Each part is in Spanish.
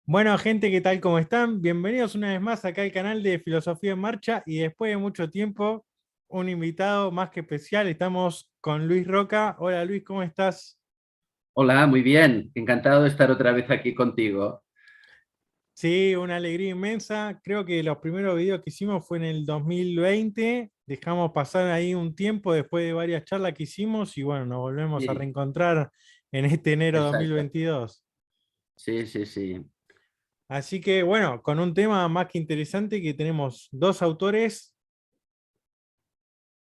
Bueno, gente, ¿qué tal? ¿Cómo están? Bienvenidos una vez más acá al canal de Filosofía en Marcha y después de mucho tiempo, un invitado más que especial. Estamos con Luis Roca. Hola Luis, ¿cómo estás? Hola, muy bien. Encantado de estar otra vez aquí contigo. Sí, una alegría inmensa. Creo que los primeros videos que hicimos fue en el 2020. Dejamos pasar ahí un tiempo después de varias charlas que hicimos y bueno, nos volvemos a Sí, reencontrar en este enero exacto. 2022. Sí, sí, sí. Así que bueno, con un tema más que interesante que tenemos dos autores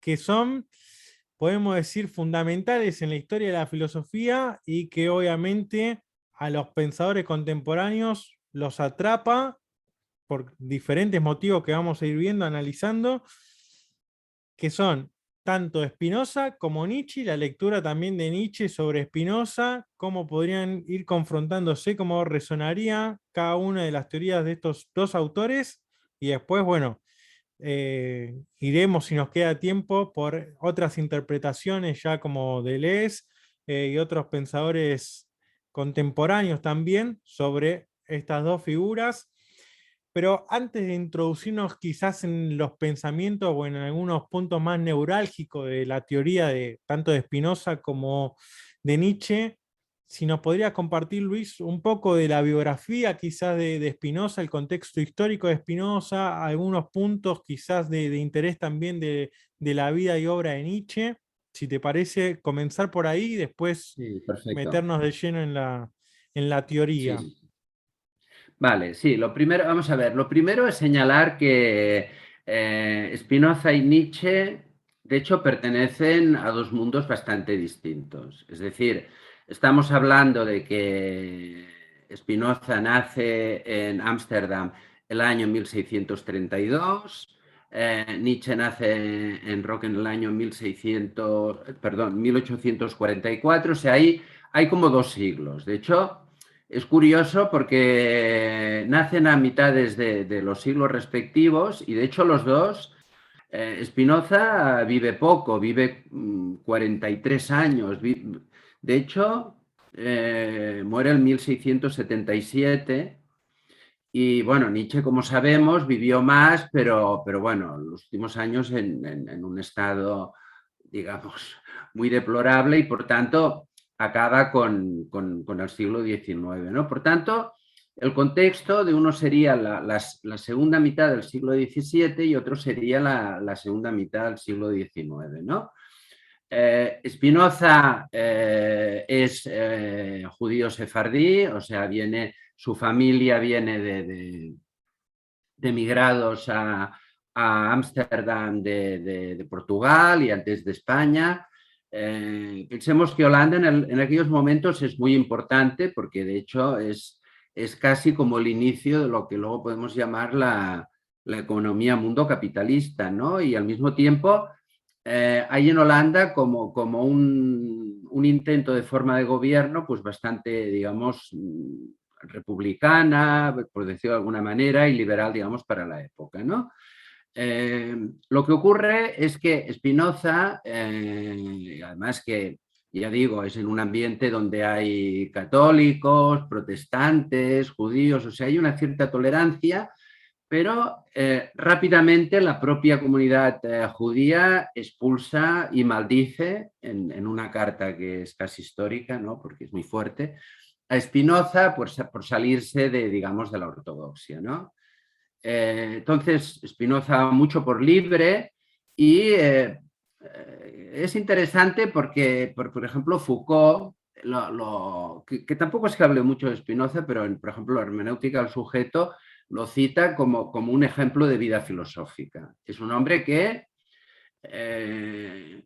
que son, podemos decir, fundamentales en la historia de la filosofía y que obviamente a los pensadores contemporáneos los atrapa por diferentes motivos que vamos a ir viendo, analizando, que son tanto Spinoza como Nietzsche, la lectura también de Nietzsche sobre Spinoza, cómo podrían ir confrontándose, cómo resonaría cada una de las teorías de estos dos autores, y después, bueno, iremos, si nos queda tiempo, por otras interpretaciones ya como Deleuze y otros pensadores contemporáneos también sobre estas dos figuras. Pero antes de introducirnos quizás en los pensamientos o en algunos puntos más neurálgicos de la teoría de tanto de Spinoza como de Nietzsche, si nos podría compartir, Luis, un poco de la biografía quizás de Spinoza, el contexto histórico de Spinoza, algunos puntos quizás de interés también de la vida y obra de Nietzsche. Si te parece, comenzar por ahí y después Sí, perfecto. meternos de lleno en la teoría. Sí. Vale, sí, lo primero, vamos a ver, lo primero es señalar que Spinoza y Nietzsche, de hecho, pertenecen a dos mundos bastante distintos. Es decir, estamos hablando de que Spinoza nace en Ámsterdam el año 1632, Nietzsche nace en Rock en el año 1844, o sea, ahí hay como dos siglos. De hecho, es curioso porque nacen a mitades de los siglos respectivos y de hecho los dos, Spinoza vive poco, vive 43 años. De hecho, muere en 1677 y bueno, Nietzsche, como sabemos, vivió más, pero bueno, los últimos años en un estado, digamos, muy deplorable y por tanto acaba con el siglo XIX, ¿no? Por tanto, el contexto de uno sería la segunda mitad del siglo XVII y otro sería la segunda mitad del siglo XIX, ¿no? Spinoza es judío sefardí, o sea, su familia viene de migrados a Ámsterdam de Portugal y antes de España. Pensemos que Holanda en aquellos momentos es muy importante porque de hecho es casi como el inicio de lo que luego podemos llamar la economía mundo capitalista, ¿no? Y al mismo tiempo hay en Holanda como un intento de forma de gobierno pues bastante, digamos, republicana, por decirlo de alguna manera, y liberal, digamos, para la época, ¿no? Lo que ocurre es que Spinoza, además que, ya digo, es en un ambiente donde hay católicos, protestantes, judíos, o sea, hay una cierta tolerancia, pero rápidamente la propia comunidad judía expulsa y maldice en una carta que es casi histórica, ¿no? Porque es muy fuerte, a Spinoza por salirse de, digamos, de la ortodoxia, ¿no? Entonces, Spinoza mucho por libre y es interesante porque, por ejemplo, Foucault, que tampoco es que hable mucho de Spinoza, pero por ejemplo, la hermenéutica del sujeto lo cita como un ejemplo de vida filosófica. Es un hombre que, eh,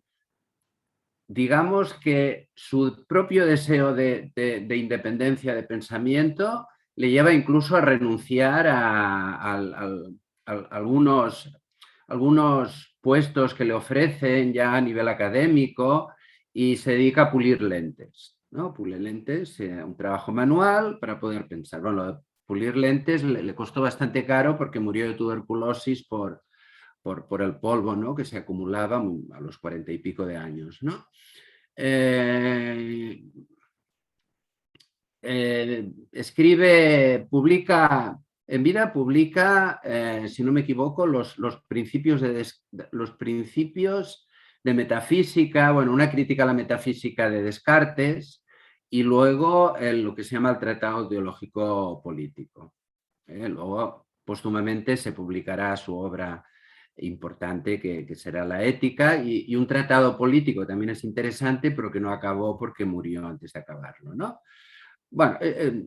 digamos que su propio deseo de independencia de pensamiento le lleva incluso a renunciar a algunos puestos que le ofrecen ya a nivel académico y se dedica a pulir lentes, ¿no? Pulir lentes, un trabajo manual para poder pensar. Bueno, lo de pulir lentes le costó bastante caro porque murió de tuberculosis por el polvo, ¿no? Que se acumulaba a los 40 y pico de años, ¿no? Eh, publica, en vida publica, si no me equivoco, los principios de metafísica, bueno, una crítica a la metafísica de Descartes y luego lo que se llama el Tratado Teológico Político. Luego, póstumamente, se publicará su obra importante que será la ética y un tratado político también es interesante, pero que no acabó porque murió antes de acabarlo, ¿no? Bueno,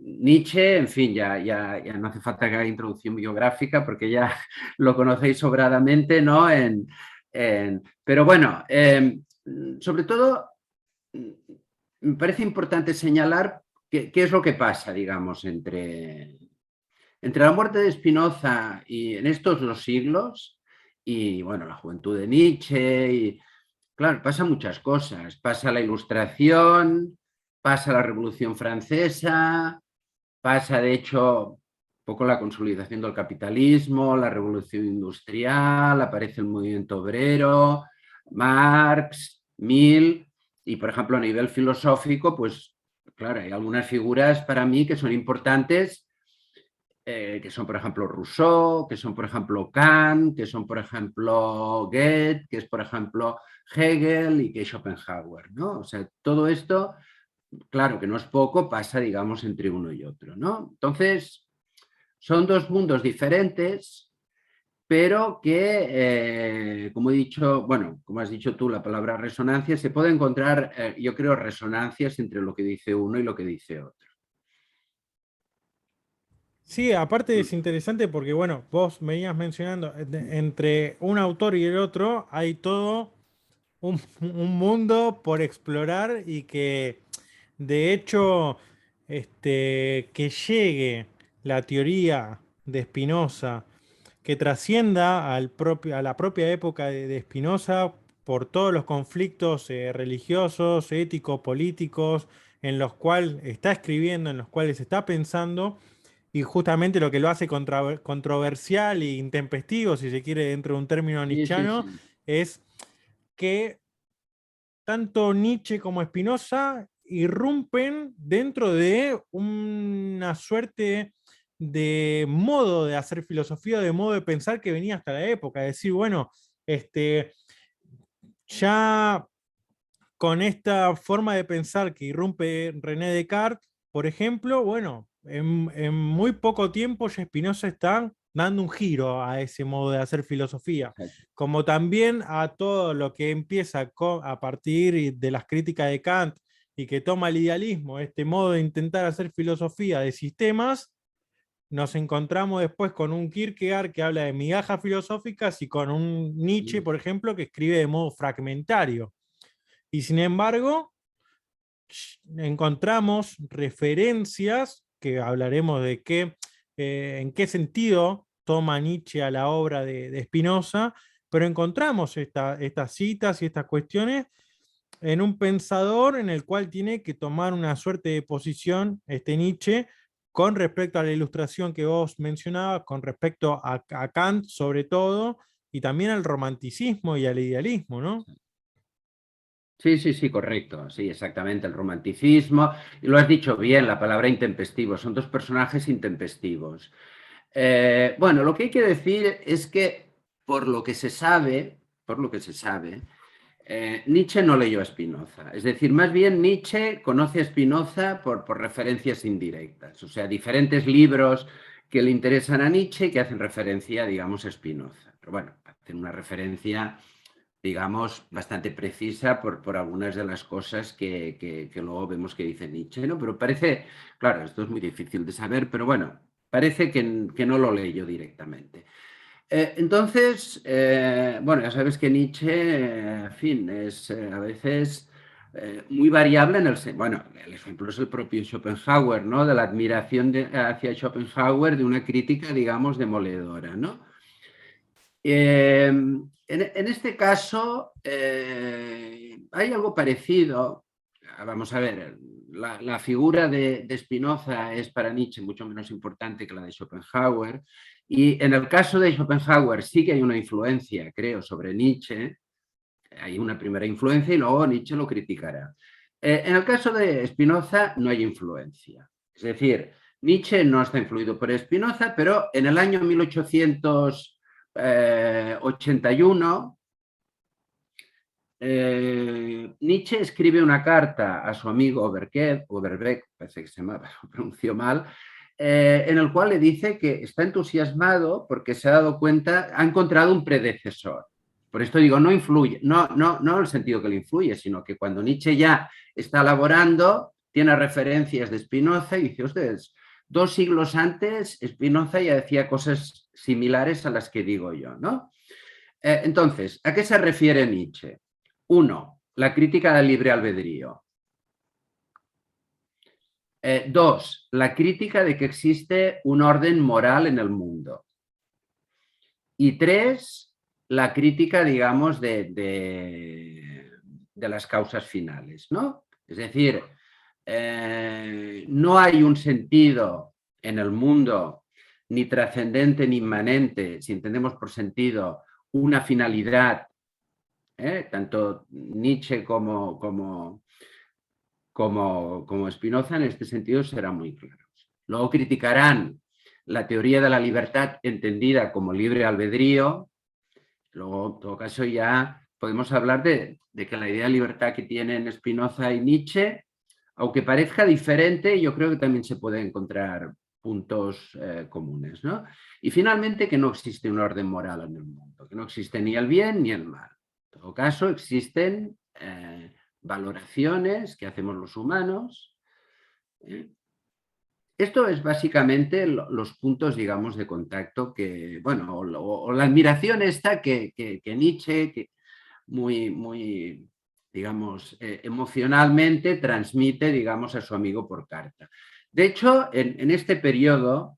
Nietzsche, en fin, ya no hace falta que haga introducción biográfica porque ya lo conocéis sobradamente, ¿no? Pero bueno, sobre todo, me parece importante señalar qué es lo que pasa, digamos, entre la muerte de Spinoza y en estos 2 siglos y, bueno, la juventud de Nietzsche y, claro, pasan muchas cosas. Pasa la Ilustración, pasa la Revolución Francesa, pasa, de hecho, un poco la consolidación del capitalismo, la Revolución Industrial, aparece el movimiento obrero, Marx, Mill, y, por ejemplo, a nivel filosófico, pues, claro, hay algunas figuras para mí que son importantes, que son, por ejemplo, Rousseau, que son, por ejemplo, Kant, que son, por ejemplo, Goethe, que es, por ejemplo, Hegel y que es Schopenhauer, ¿no? O sea, todo esto, claro que no es poco, pasa, digamos, entre uno y otro, ¿no? Entonces, son 2 mundos diferentes, pero que, como he dicho, bueno, como has dicho tú, la palabra resonancia, se puede encontrar, yo creo, resonancias entre lo que dice uno y lo que dice otro. Sí, aparte es interesante porque, bueno, vos venías mencionando, entre un autor y el otro hay todo un mundo por explorar y que, de hecho, que llegue la teoría de Spinoza, que trascienda a la propia época de Spinoza por todos los conflictos religiosos, éticos, políticos, en los cuales está escribiendo, en los cuales está pensando, y justamente lo que lo hace controversial e intempestivo, si se quiere, dentro de un término Sí, sí, nietzscheano, sí. es que tanto Nietzsche como Spinoza irrumpen dentro de una suerte de modo de hacer filosofía, de modo de pensar que venía hasta la época. Es decir, bueno, ya con esta forma de pensar que irrumpe René Descartes, por ejemplo, bueno, en muy poco tiempo ya Spinoza está dando un giro a ese modo de hacer filosofía, como también a todo lo que empieza a partir de las críticas de Kant y que toma el idealismo, este modo de intentar hacer filosofía de sistemas. Nos encontramos después con un Kierkegaard que habla de migajas filosóficas y con un Nietzsche, por ejemplo, que escribe de modo fragmentario. Y sin embargo, encontramos referencias que hablaremos de en qué sentido toma Nietzsche a la obra de Spinoza, pero encontramos estas citas y estas cuestiones en un pensador en el cual tiene que tomar una suerte de posición Nietzsche con respecto a la ilustración que vos mencionabas, con respecto a Kant sobre todo, y también al romanticismo y al idealismo, ¿no? Sí, sí, sí, correcto. Sí, exactamente. El romanticismo. Y lo has dicho bien, la palabra intempestivo. Son 2 personajes intempestivos. Bueno, lo que hay que decir es que por lo que se sabe, Nietzsche no leyó a Spinoza. Es decir, más bien Nietzsche conoce a Spinoza por referencias indirectas. O sea, diferentes libros que le interesan a Nietzsche que hacen referencia, digamos, a Spinoza. Pero bueno, hacen una referencia, digamos, bastante precisa por algunas de las cosas que luego vemos que dice Nietzsche, ¿no? Pero parece, claro, esto es muy difícil de saber, pero bueno, parece que no lo leyó directamente. Entonces, bueno, ya sabes que Nietzsche, en fin, es a veces muy variable en bueno, el ejemplo es el propio Schopenhauer, ¿no? De la admiración hacia Schopenhauer de una crítica, digamos, demoledora, ¿no? En este caso, hay algo parecido. Vamos a ver, la figura de Spinoza es para Nietzsche mucho menos importante que la de Schopenhauer. Y en el caso de Schopenhauer sí que hay una influencia, creo, sobre Nietzsche. Hay una primera influencia y luego Nietzsche lo criticará. En el caso de Spinoza no hay influencia. Es decir, Nietzsche no está influido por Spinoza, pero en el año 1881 Nietzsche escribe una carta a su amigo Overbeck, parece que se me pronunció mal, en el cual le dice que está entusiasmado porque se ha dado cuenta, ha encontrado un predecesor. Por esto digo, no influye, no en el sentido que le influye, sino que cuando Nietzsche ya está elaborando, tiene referencias de Spinoza y dice, ustedes, 2 siglos antes, Spinoza ya decía cosas similares a las que digo yo, ¿no? Entonces, ¿a qué se refiere Nietzsche? 1. La crítica del libre albedrío. 2. La crítica de que existe un orden moral en el mundo. Y 3. La crítica, digamos, de las causas finales, ¿no? Es decir, no hay un sentido en el mundo ni trascendente ni inmanente, si entendemos por sentido una finalidad, tanto Nietzsche como Spinoza en este sentido serán muy claros. Luego criticarán la teoría de la libertad entendida como libre albedrío. Luego, en todo caso, ya podemos hablar de que la idea de libertad que tienen Spinoza y Nietzsche, aunque parezca diferente, yo creo que también se pueden encontrar puntos comunes, ¿no? Y finalmente que no existe un orden moral en el mundo, que no existe ni el bien ni el mal. En todo caso, existen valoraciones que hacemos los humanos. Esto es básicamente los puntos, digamos, de contacto que, bueno, o la admiración esta que Nietzsche, que muy digamos, emocionalmente transmite, digamos, a su amigo por carta. De hecho, en este periodo,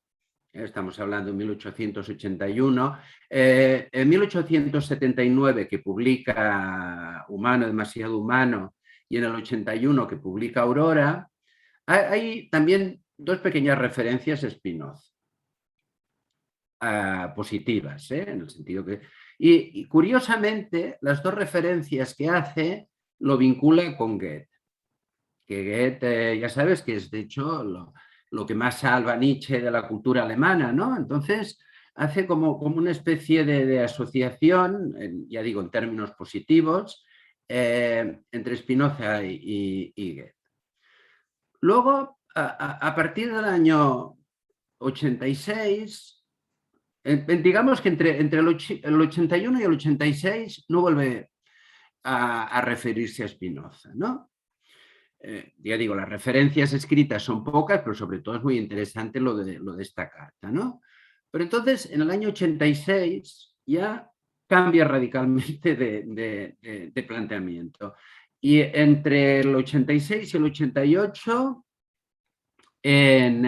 estamos hablando de 1881, en 1879 que publica Humano, demasiado humano, y en el 81 que publica Aurora, hay también 2 pequeñas referencias a Spinoza, positivas, en el sentido que... Y curiosamente, las 2 referencias que hace lo vincula con Goethe. Que Goethe, ya sabes, que es de hecho lo que más salva a Nietzsche de la cultura alemana, ¿no? Entonces, hace como una especie de asociación, ya digo, en términos positivos, entre Spinoza y Goethe. Luego, a partir del año 86, digamos que entre el 81 y el 86 no vuelve a referirse a Spinoza, ¿no? Ya digo, las referencias escritas son pocas, pero sobre todo es muy interesante lo de esta carta, ¿no? Pero entonces, en el año 86 ya cambia radicalmente de planteamiento. Y entre el 86 y el 88, en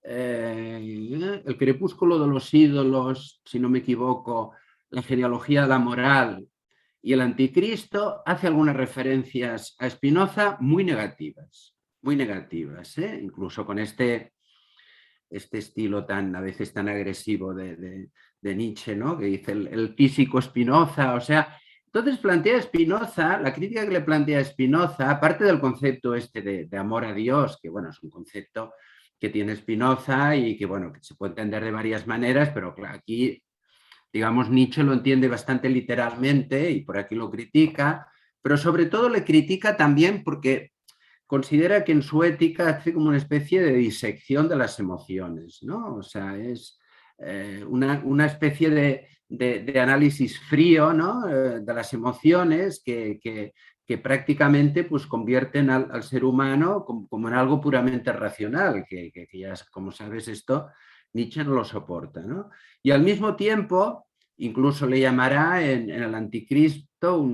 El crepúsculo de los ídolos, si no me equivoco, La genealogía de la moral y El anticristo, hace algunas referencias a Spinoza muy negativas, incluso con este estilo a veces tan agresivo de Nietzsche, ¿no? Que dice el físico Spinoza, o sea, entonces plantea Spinoza, la crítica que le plantea Spinoza, aparte del concepto este de amor a Dios, que bueno, es un concepto que tiene Spinoza y que bueno, que se puede entender de varias maneras, pero claro, aquí digamos Nietzsche lo entiende bastante literalmente y por aquí lo critica, pero sobre todo le critica también porque considera que en su ética hace como una especie de disección de las emociones, ¿no? O sea, es una especie de análisis frío, ¿no? De las emociones que prácticamente pues, convierten al ser humano como en algo puramente racional, que ya, como sabes, esto Nietzsche no lo soporta, ¿no? Y al mismo tiempo, incluso le llamará en El anticristo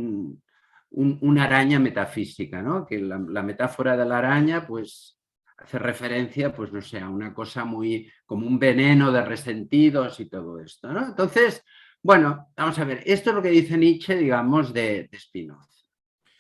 una araña metafísica, ¿no? Que la metáfora de la araña, pues, hace referencia, pues, no sé, a una cosa muy, como un veneno de resentidos y todo esto, ¿no? Entonces, bueno, vamos a ver, esto es lo que dice Nietzsche, digamos, de Spinoza.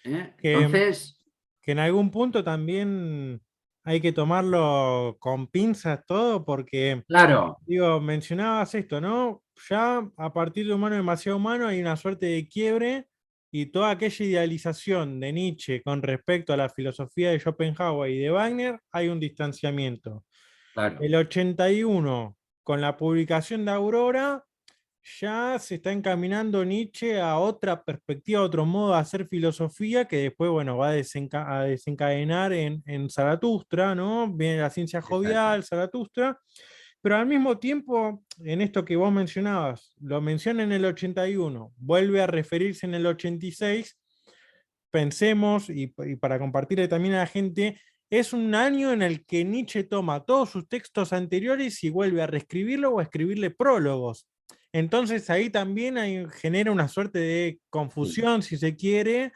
Que, Entonces, que en algún punto también hay que tomarlo con pinzas todo, porque, claro, digo, mencionabas esto, ¿no? Ya a partir de Humano demasiado humano hay una suerte de quiebre y toda aquella idealización de Nietzsche con respecto a la filosofía de Schopenhauer y de Wagner, hay un distanciamiento. Claro, El 81, con la publicación de Aurora, ya se está encaminando Nietzsche a otra perspectiva, a otro modo de hacer filosofía que después, bueno, va a desencadenar en Zaratustra, ¿no? Viene la ciencia exacto. jovial, Zaratustra, pero al mismo tiempo, en esto que vos mencionabas, lo menciona en el 81, vuelve a referirse en el 86, pensemos, y para compartirle también a la gente, es un año en el que Nietzsche toma todos sus textos anteriores y vuelve a reescribirlo o a escribirle prólogos. Entonces ahí también genera una suerte de Sí, confusión, si se quiere,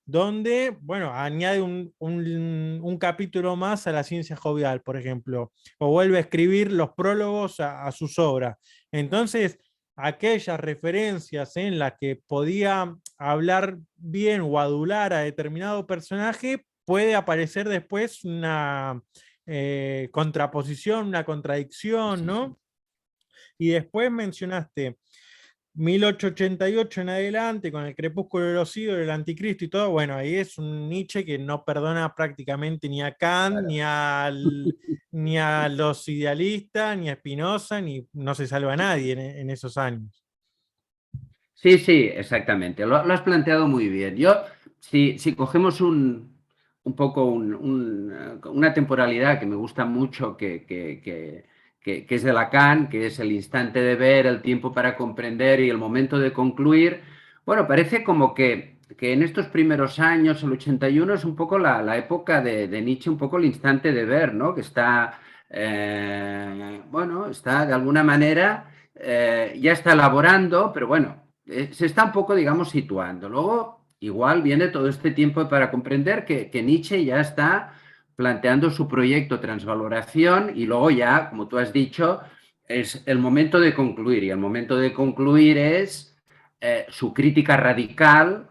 donde, bueno, añade un capítulo más a la ciencia jovial, por ejemplo, o vuelve a escribir los prólogos a sus obras. Entonces, aquellas referencias en las que podía hablar bien o adular a determinado personaje, puede aparecer después una contraposición, una contradicción, sí, sí. ¿no? Y después mencionaste 1888 en adelante, con el crepúsculo de los ídolos, el anticristo y todo, bueno, ahí es un Nietzsche que no perdona prácticamente ni a Kant, Claro. ni a los idealistas, ni a Spinoza, ni no se salva a nadie en esos años. Sí, sí, exactamente. Lo has planteado muy bien. Yo, si cogemos un poco una temporalidad que me gusta mucho, que es de Lacan, que es el instante de ver, el tiempo para comprender y el momento de concluir, bueno, parece como que en estos primeros años, el 81 es un poco la época de Nietzsche, un poco el instante de ver, ¿no? Que está, bueno, está de alguna manera, ya está elaborando, pero bueno se está un poco, digamos, situando. Luego, igual viene todo este tiempo para comprender que Nietzsche ya está planteando su proyecto Transvaloración y luego ya, como tú has dicho, es el momento de concluir. Y el momento de concluir es su crítica radical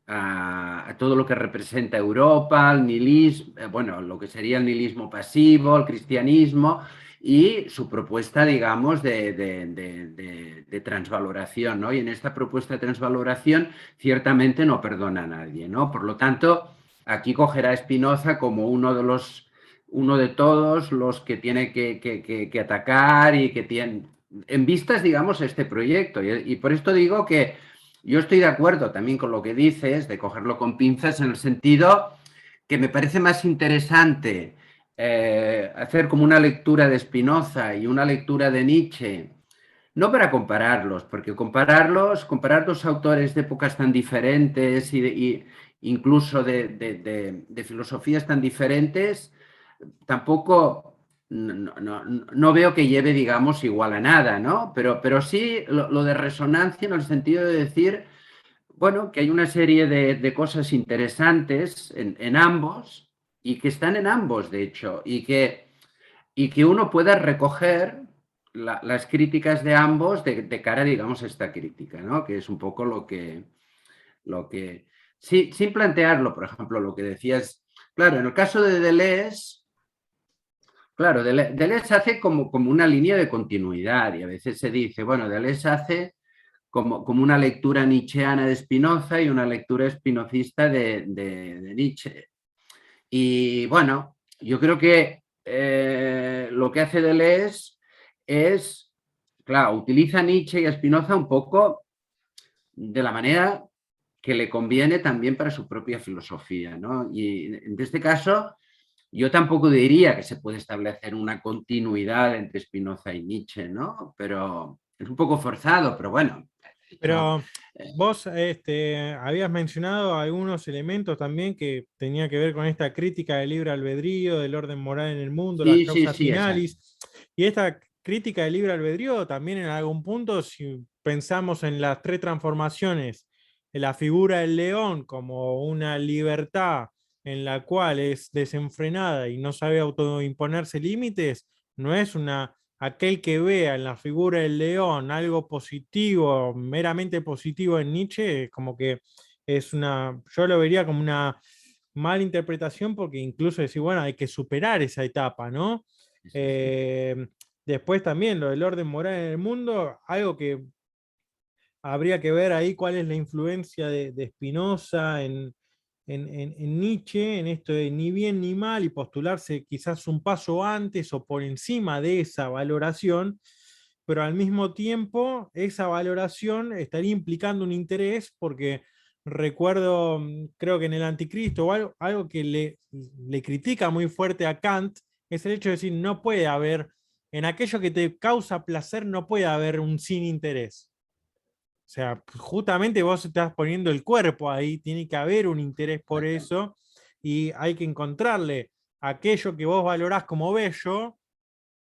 a todo lo que representa Europa, el nihilismo, bueno, lo que sería el nihilismo pasivo, el cristianismo y su propuesta, digamos, de transvaloración, ¿no? Y en esta propuesta de transvaloración ciertamente no perdona a nadie, ¿no? Por lo tanto, aquí cogerá a Spinoza como uno de todos los que tiene que atacar y que tiene en vistas, digamos, este proyecto. Y por esto digo que yo estoy de acuerdo también con lo que dices, de cogerlo con pinzas, en el sentido que me parece más interesante hacer como una lectura de Spinoza y una lectura de Nietzsche, no para compararlos, porque comparar dos autores de épocas tan diferentes y incluso de filosofías tan diferentes, tampoco no veo que lleve, digamos, igual a nada, ¿no? Pero sí lo de resonancia en el sentido de decir, bueno, que hay una serie de cosas interesantes en ambos y que están en ambos, de hecho, y que uno pueda recoger las críticas de ambos de cara, digamos, a esta crítica, ¿no? Que es un poco lo que sí, sin plantearlo, por ejemplo, lo que decías, claro, en el caso de Deleuze, claro, Deleuze hace como una línea de continuidad y a veces se dice, bueno, Deleuze hace como una lectura nietzscheana de Spinoza y una lectura spinocista de Nietzsche. Y bueno, yo creo que lo que hace Deleuze es, claro, utiliza a Nietzsche y a Spinoza un poco de la manera que le conviene también para su propia filosofía, ¿no? Y en este caso, yo tampoco diría que se puede establecer una continuidad entre Spinoza y Nietzsche, ¿no? Pero es un poco forzado, pero bueno. Hecho, Pero vos habías mencionado algunos elementos también que tenía que ver con esta crítica del libre albedrío, del orden moral en el mundo, las sí, sí, causas sí, exacto. finalis. Y esta crítica del libre albedrío también en algún punto, si pensamos en las tres transformaciones, en la figura del león como una libertad en la cual es desenfrenada y no sabe autoimponerse límites, no es una aquel que vea en la figura del león algo positivo, meramente positivo en Nietzsche, como que es yo lo vería como una mala interpretación porque incluso decir, bueno, hay que superar esa etapa, ¿no? Sí, sí, sí. Eh, Después también lo del orden moral en el mundo, algo que habría que ver ahí cuál es la influencia de Spinoza en Nietzsche, en esto de ni bien ni mal, y postularse quizás un paso antes o por encima de esa valoración, pero al mismo tiempo esa valoración estaría implicando un interés porque recuerdo, creo que en el Anticristo, o algo que le critica muy fuerte a Kant, es el hecho de decir, no puede haber, en aquello que te causa placer, no puede haber un sin interés. O sea, justamente vos estás poniendo el cuerpo ahí, tiene que haber un interés por eso y hay que encontrarle aquello que vos valorás como bello,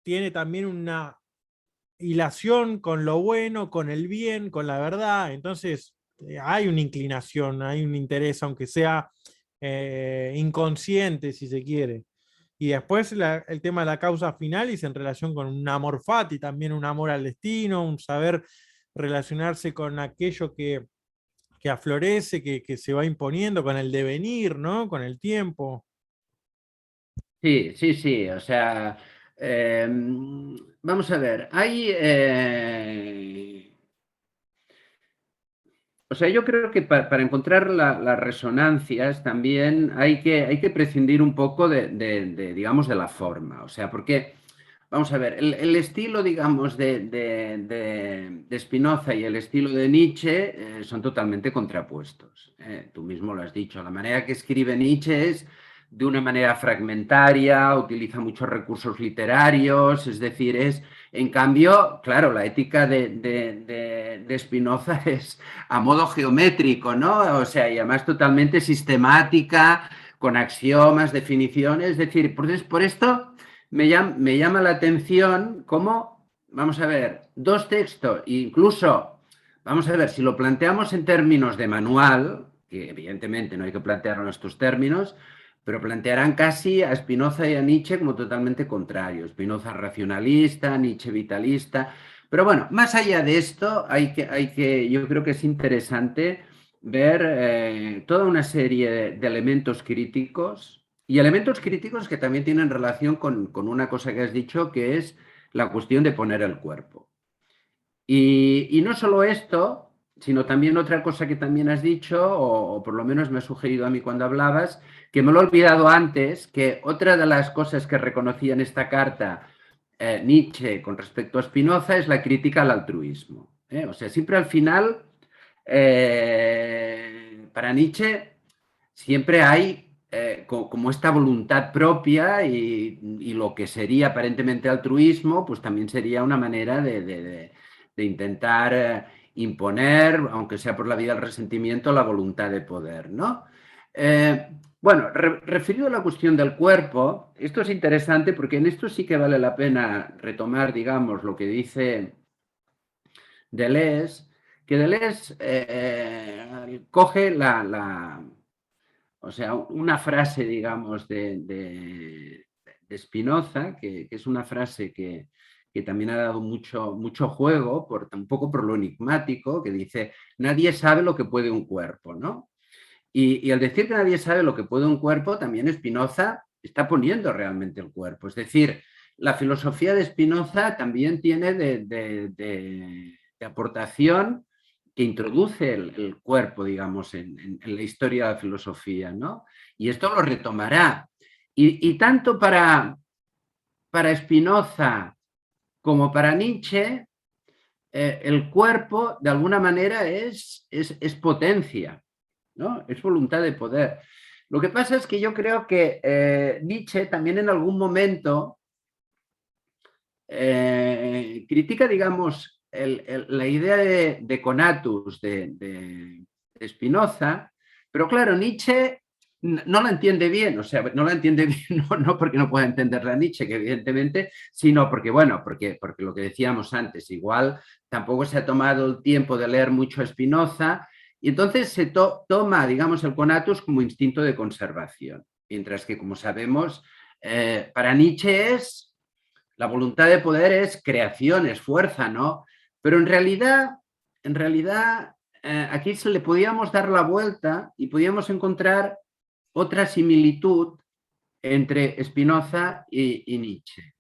tiene también una hilación con lo bueno, con el bien, con la verdad. Entonces, hay una inclinación, hay un interés, aunque sea inconsciente, si se quiere. Y después el tema de la causa final es en relación con un amor fati, también un amor al destino, un saber relacionarse con aquello que aflorece, que se va imponiendo, con el devenir, ¿no? Con el tiempo. Sí, sí, sí, o sea, vamos a ver, o sea, yo creo que para encontrar las resonancias también hay que prescindir un poco digamos, de la forma, o sea, porque, vamos a ver, el estilo, digamos, de Spinoza y el estilo de Nietzsche son totalmente contrapuestos. Tú mismo lo has dicho, la manera que escribe Nietzsche es de una manera fragmentaria, utiliza muchos recursos literarios, es decir, en cambio, claro, la ética de Spinoza es a modo geométrico, ¿no? O sea, y además totalmente sistemática, con axiomas, definiciones, es decir, por esto me llama la atención cómo, vamos a ver, dos textos, incluso, vamos a ver, si lo planteamos en términos de manual, que evidentemente no hay que plantearlo en estos términos, pero plantearán casi a Spinoza y a Nietzsche como totalmente contrarios. Spinoza racionalista, Nietzsche vitalista. Pero bueno, más allá de esto, yo creo que es interesante ver toda una serie de elementos críticos y elementos críticos que también tienen relación con una cosa que has dicho, que es la cuestión de poner el cuerpo. Y no solo esto, sino también otra cosa que también has dicho, o por lo menos me has sugerido a mí cuando hablabas, que me lo he olvidado antes, que otra de las cosas que reconocía en esta carta Nietzsche con respecto a Spinoza es la crítica al altruismo. O sea, siempre al final, para Nietzsche, siempre hay como esta voluntad propia y lo que sería aparentemente altruismo, pues también sería una manera de intentar imponer, aunque sea por la vía del resentimiento, la voluntad de poder, ¿no? Bueno, referido a la cuestión del cuerpo, esto es interesante porque en esto sí que vale la pena retomar, digamos, lo que dice Deleuze, que Deleuze coge o sea, una frase, digamos, de Spinoza, que es una frase que también ha dado mucho juego, un poco por lo enigmático, que dice, nadie sabe lo que puede un cuerpo, ¿no? Y al decir que nadie sabe lo que puede un cuerpo, también Spinoza está poniendo realmente el cuerpo. Es decir, la filosofía de Spinoza también tiene de aportación que introduce el cuerpo, digamos, en la historia de la filosofía, ¿no? Y esto lo retomará. Y tanto para Spinoza como para Nietzsche, el cuerpo, de alguna manera, es potencia, ¿no? Es voluntad de poder. Lo que pasa es que yo creo que Nietzsche también en algún momento critica, digamos, la idea de conatus de Spinoza, pero claro, Nietzsche no la entiende bien, o sea, no la entiende bien no porque no pueda entenderla Nietzsche, que evidentemente, sino porque, bueno, porque lo que decíamos antes, igual tampoco se ha tomado el tiempo de leer mucho a Spinoza, y entonces se toma, digamos, el conatus como instinto de conservación, mientras que, como sabemos, para Nietzsche la voluntad de poder es creación, es fuerza, ¿no? Pero en realidad, aquí se le podíamos dar la vuelta y podíamos encontrar otra similitud entre Spinoza y Nietzsche.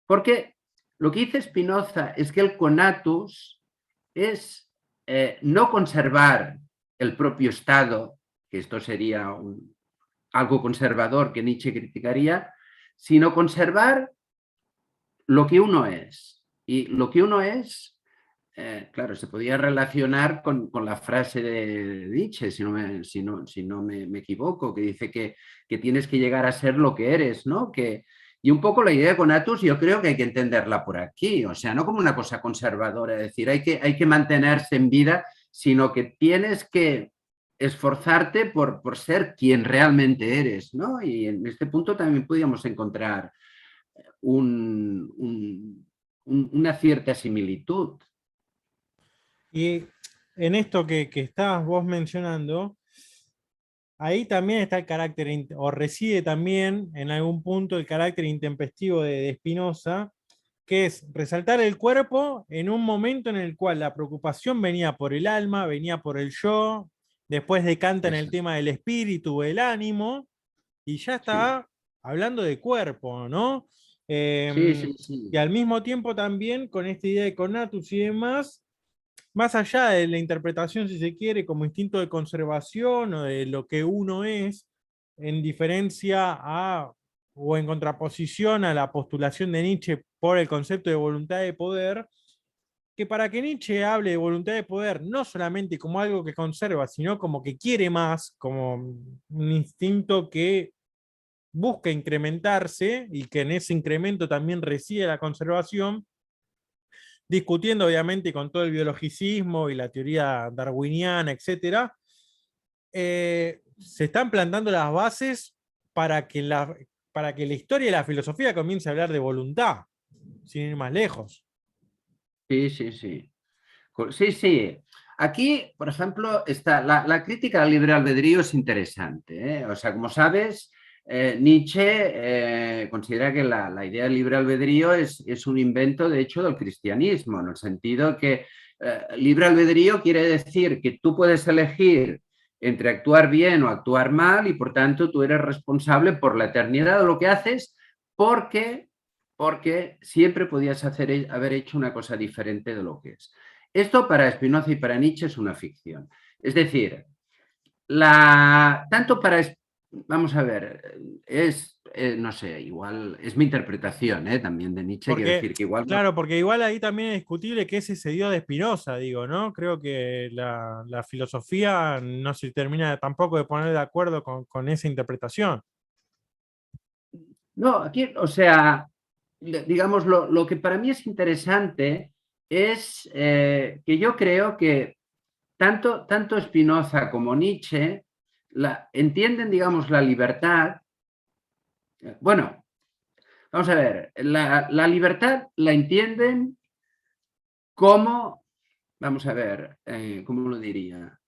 Porque lo que dice Spinoza es que el conatus es no conservar el propio Estado, que esto sería algo conservador que Nietzsche criticaría, sino conservar lo que uno es. Y lo que uno es, claro, se podía relacionar con la frase de Nietzsche, si no me equivoco, que dice que tienes que llegar a ser lo que eres, ¿no? Y un poco la idea de conatus yo creo que hay que entenderla por aquí, o sea, no como una cosa conservadora, es decir, hay que mantenerse en vida, sino que tienes que esforzarte por ser quien realmente eres, ¿no? Y en este punto también podríamos encontrar una cierta similitud. Y en esto que estabas vos mencionando, ahí también está el carácter, o reside también en algún punto el carácter intempestivo de Spinoza, que es resaltar el cuerpo en un momento en el cual la preocupación venía por el alma, venía por el yo, después decanta en el Eso. tema del espíritu, el ánimo, y ya Sí, está hablando de cuerpo, ¿no? sí, Eh, sí, y sí. al mismo tiempo también con esta idea de conatus y demás, más allá de la interpretación, si se quiere, como instinto de conservación o de lo que uno es, en diferencia a o en contraposición a la postulación de Nietzsche por el concepto de voluntad de poder, que para que Nietzsche hable de voluntad de poder no solamente como algo que conserva, sino como que quiere más, como un instinto que busca incrementarse y que en ese incremento también reside la conservación, discutiendo obviamente con todo el biologicismo y la teoría darwiniana, etcétera, se están plantando las bases para que la historia y la filosofía comience a hablar de voluntad, sin ir más lejos. Sí, sí, sí. Sí, sí. Aquí, por ejemplo, está la crítica al libre albedrío es interesante, ¿eh? O sea, como sabes, Nietzsche considera que la idea del libre albedrío es un invento, de hecho, del cristianismo, en el sentido que libre albedrío quiere decir que tú puedes elegir entre actuar bien o actuar mal y, por tanto, tú eres responsable por la eternidad de lo que haces porque, porque siempre podías haber hecho una cosa diferente de lo que es. Esto para Spinoza y para Nietzsche es una ficción. Es decir, tanto para, vamos a ver, no sé, igual, es mi interpretación también de Nietzsche, quiero Porque, decir que igual no. claro, porque igual ahí también es discutible que ese se dio de Spinoza, digo, ¿no? Creo que la filosofía no se termina tampoco de poner de acuerdo con esa interpretación. No, aquí, o sea, digamos, lo que para mí es interesante es que yo creo que tanto Spinoza como Nietzsche entienden, digamos, la libertad. Bueno, vamos a ver, la libertad la entienden como, vamos a ver, ¿cómo lo diría?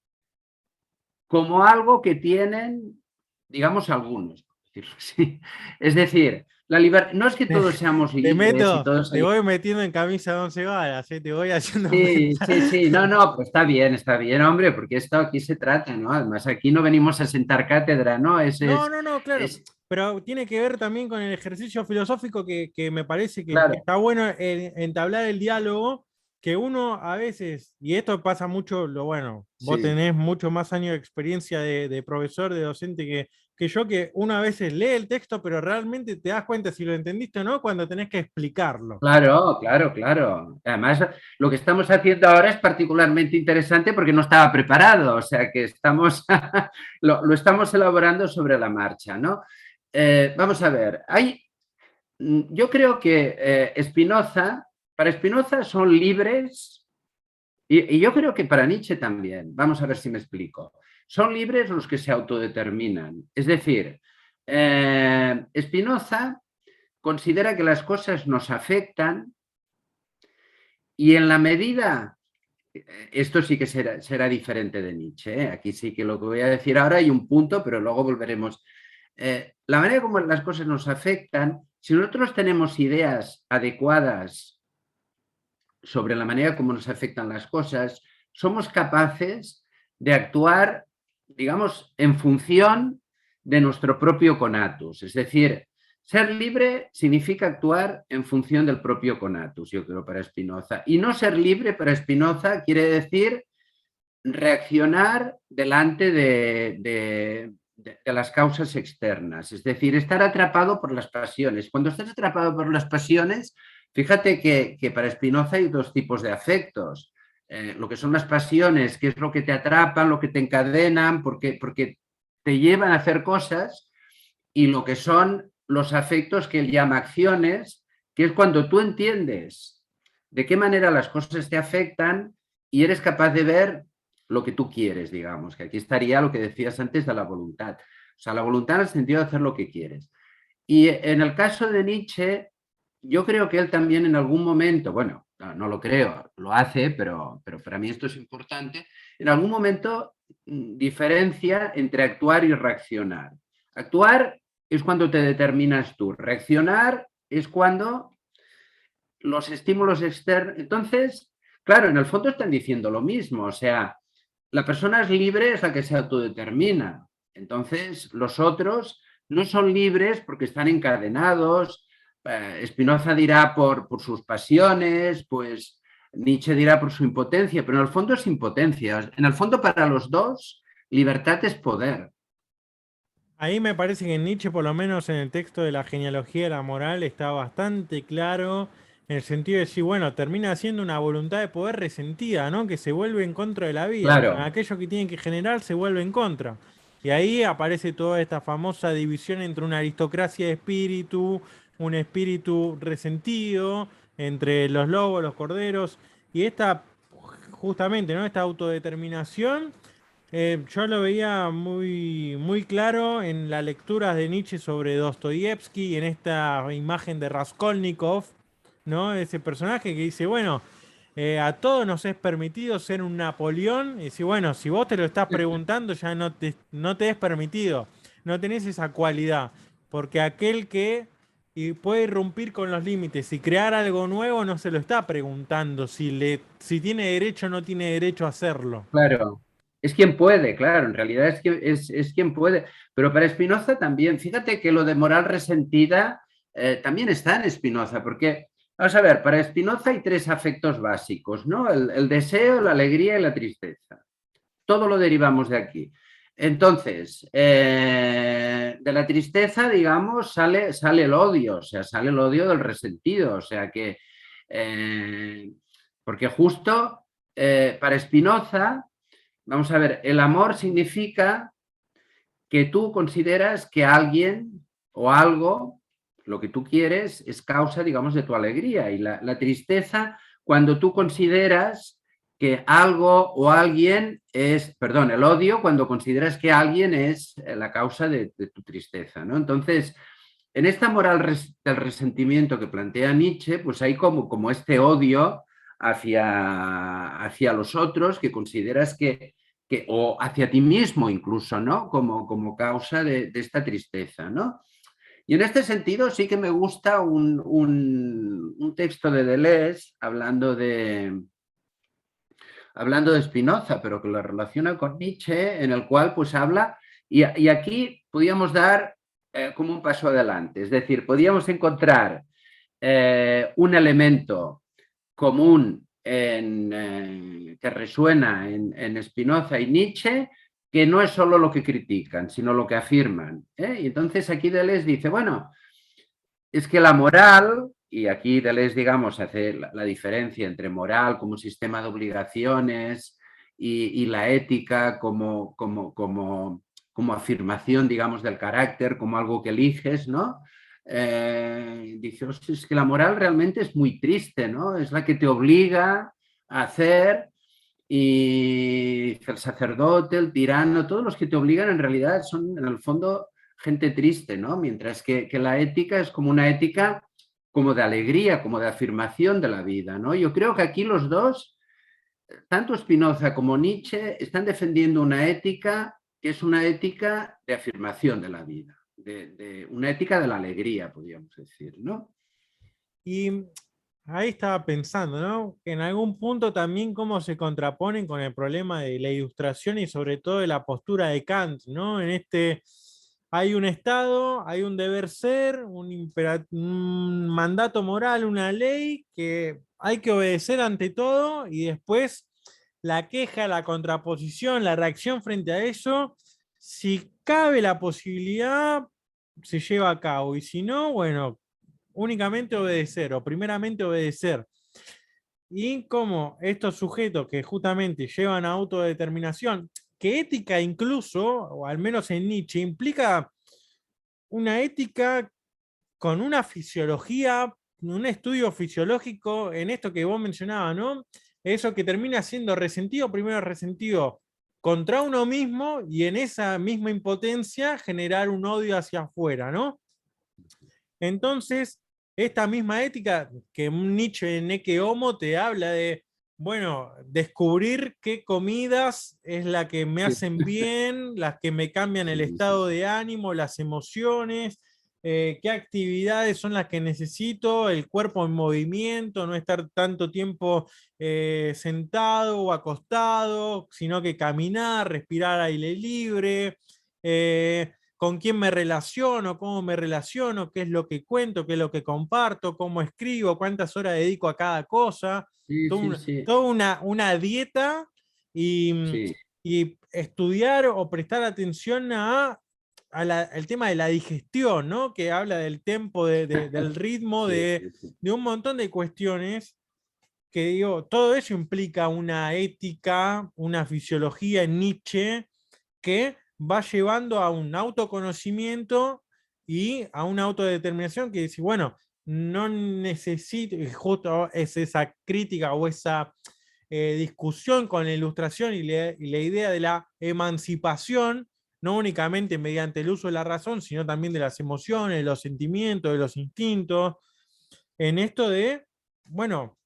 Como algo que tienen, digamos, algunos, por decirlo así. Es decir, la libertad, no es que todos seamos Te libres y meto, todos. te voy metiendo en camisa de once varas, te voy haciendo Sí, pensar. sí, sí, no, no, pues está bien, hombre, porque esto aquí se trata, ¿no? Además, aquí no venimos a sentar cátedra, ¿no? No, no, no, claro. Es Pero tiene que ver también con el ejercicio filosófico que me parece que claro, está bueno entablar el diálogo, que uno a veces, y esto pasa mucho, lo bueno, vos sí. tenés mucho más años de experiencia de profesor, de docente que yo, que uno a veces lee el texto, pero realmente te das cuenta si lo entendiste o no cuando tenés que explicarlo. Claro, claro, claro. Además, lo que estamos haciendo ahora es particularmente interesante porque no estaba preparado, o sea que estamos, lo estamos elaborando sobre la marcha, ¿no? Vamos a ver, yo creo que para Spinoza son libres, y yo creo que para Nietzsche también, vamos a ver si me explico, son libres los que se autodeterminan. Es decir, Spinoza considera que las cosas nos afectan y en la medida, esto sí que será diferente de Nietzsche, ¿eh? Aquí sí que lo que voy a decir ahora hay un punto, pero luego volveremos. La manera como las cosas nos afectan, si nosotros tenemos ideas adecuadas sobre la manera como nos afectan las cosas, somos capaces de actuar, digamos, en función de nuestro propio conatus. Es decir, ser libre significa actuar en función del propio conatus, yo creo, para Spinoza. Y no ser libre para Spinoza quiere decir reaccionar delante de las causas externas, es decir, estar atrapado por las pasiones. Cuando estás atrapado por las pasiones, fíjate que para Spinoza hay dos tipos de afectos. Lo que son las pasiones, que es lo que te atrapan, lo que te encadenan, porque te llevan a hacer cosas, y lo que son los afectos que él llama acciones, que es cuando tú entiendes de qué manera las cosas te afectan y eres capaz de ver lo que tú quieres, digamos, que aquí estaría lo que decías antes de la voluntad. O sea, la voluntad en el sentido de hacer lo que quieres. Y en el caso de Nietzsche, yo creo que él también en algún momento, bueno, no lo creo, lo hace, pero para mí esto es importante, en algún momento diferencia entre actuar y reaccionar. Actuar es cuando te determinas tú, reaccionar es cuando los estímulos externos. Entonces, claro, en el fondo están diciendo lo mismo, o sea, la persona es libre, es la que se autodetermina. Entonces, los otros no son libres porque están encadenados. Spinoza dirá por sus pasiones, pues Nietzsche dirá por su impotencia, pero en el fondo es impotencia. En el fondo, para los dos, libertad es poder. Ahí me parece que Nietzsche, por lo menos en el texto de la genealogía de la moral, está bastante claro en el sentido de decir, bueno, termina siendo una voluntad de poder resentida, ¿no? Que se vuelve en contra de la vida. Claro, Aquello que tienen que generar se vuelve en contra. Y ahí aparece toda esta famosa división entre una aristocracia de espíritu, un espíritu resentido, entre los lobos, los corderos, y esta, justamente, ¿no? Esta autodeterminación yo lo veía muy, muy claro en las lecturas de Nietzsche sobre Dostoyevsky, en esta imagen de Raskolnikov, ¿no? Ese personaje que dice, bueno, a todos nos es permitido ser un Napoleón. Y dice, bueno, si vos te lo estás preguntando, ya no te es permitido. No tenés esa cualidad. Porque aquel que puede irrumpir con los límites y crear algo nuevo no se lo está preguntando si tiene derecho o no tiene derecho a hacerlo. claro. Es quien puede, claro, en realidad es quien puede. Pero para Spinoza también, fíjate que lo de moral resentida también está en Spinoza, porque, vamos a ver, para Spinoza hay tres afectos básicos, ¿no? El deseo, la alegría y la tristeza. Todo lo derivamos de aquí. Entonces, de la tristeza, digamos, sale el odio, o sea, sale el odio del resentido, o sea que, eh, porque justo para Spinoza, vamos a ver, el amor significa que tú consideras que alguien o algo, lo que tú quieres, es causa, digamos, de tu alegría. Y la tristeza, cuando tú consideras que algo o alguien es, perdón, el odio, cuando consideras que alguien es la causa de tu tristeza, ¿no? Entonces, en esta moral del resentimiento que plantea Nietzsche, pues hay como este odio hacia los otros que consideras o hacia ti mismo incluso, ¿no? Como causa de esta tristeza, ¿no? Y en este sentido sí que me gusta un texto de Deleuze hablando de Spinoza, pero que lo relaciona con Nietzsche, en el cual pues habla, y aquí podíamos dar como un paso adelante, es decir, podíamos encontrar un elemento común que resuena en Spinoza y Nietzsche, que no es solo lo que critican, sino lo que afirman. Y entonces aquí Deleuze dice, bueno, es que la moral, y aquí Deleuze, digamos, hace la diferencia entre moral como sistema de obligaciones y la ética como afirmación, digamos, del carácter, como algo que eliges, ¿no? Dice, es que la moral realmente es muy triste, ¿no? Es la que te obliga a hacer, y el sacerdote, el tirano, todos los que te obligan en realidad son en el fondo gente triste, ¿no? Mientras que la ética es como una ética como de alegría, como de afirmación de la vida, ¿no? Yo creo que aquí los dos, tanto Spinoza como Nietzsche, están defendiendo una ética que es una ética de afirmación de la vida, de una ética de la alegría, podríamos decir, ¿no? Y ahí estaba pensando, ¿no? Que en algún punto también cómo se contraponen con el problema de la ilustración y sobre todo de la postura de Kant, ¿no? En este hay un Estado, hay un deber ser, un mandato moral, una ley que hay que obedecer ante todo y después la queja, la contraposición, la reacción frente a eso, si cabe la posibilidad, se lleva a cabo, y si no, bueno, únicamente obedecer, o primeramente obedecer. Y como estos sujetos que justamente llevan a autodeterminación, que ética incluso, o al menos en Nietzsche, implica una ética con una fisiología, un estudio fisiológico en esto que vos mencionabas, ¿no? Eso que termina siendo resentido, primero resentido contra uno mismo y en esa misma impotencia generar un odio hacia afuera, ¿no? Entonces, esta misma ética que Nietzsche en Ecce Homo te habla de, bueno, descubrir qué comidas es la que me Sí, hacen bien, las que me cambian el sí, sí, estado de ánimo, las emociones, qué actividades son las que necesito, el cuerpo en movimiento, no estar tanto tiempo sentado o acostado, sino que caminar, respirar aire libre. Con quién me relaciono, cómo me relaciono, qué es lo que cuento, qué es lo que comparto, cómo escribo, cuántas horas dedico a cada cosa, sí, toda sí, una, sí, toda una dieta y, sí, y estudiar o prestar atención al tema de la digestión, ¿no? Que habla del tempo, del ritmo, sí, sí, sí. de un montón de cuestiones que digo, todo eso implica una ética, una fisiología en Nietzsche que va llevando a un autoconocimiento y a una autodeterminación que dice, bueno, no necesito, y justo es esa crítica o esa discusión con la ilustración y la idea de la emancipación, no únicamente mediante el uso de la razón, sino también de las emociones, de los sentimientos, de los instintos, en esto de, bueno,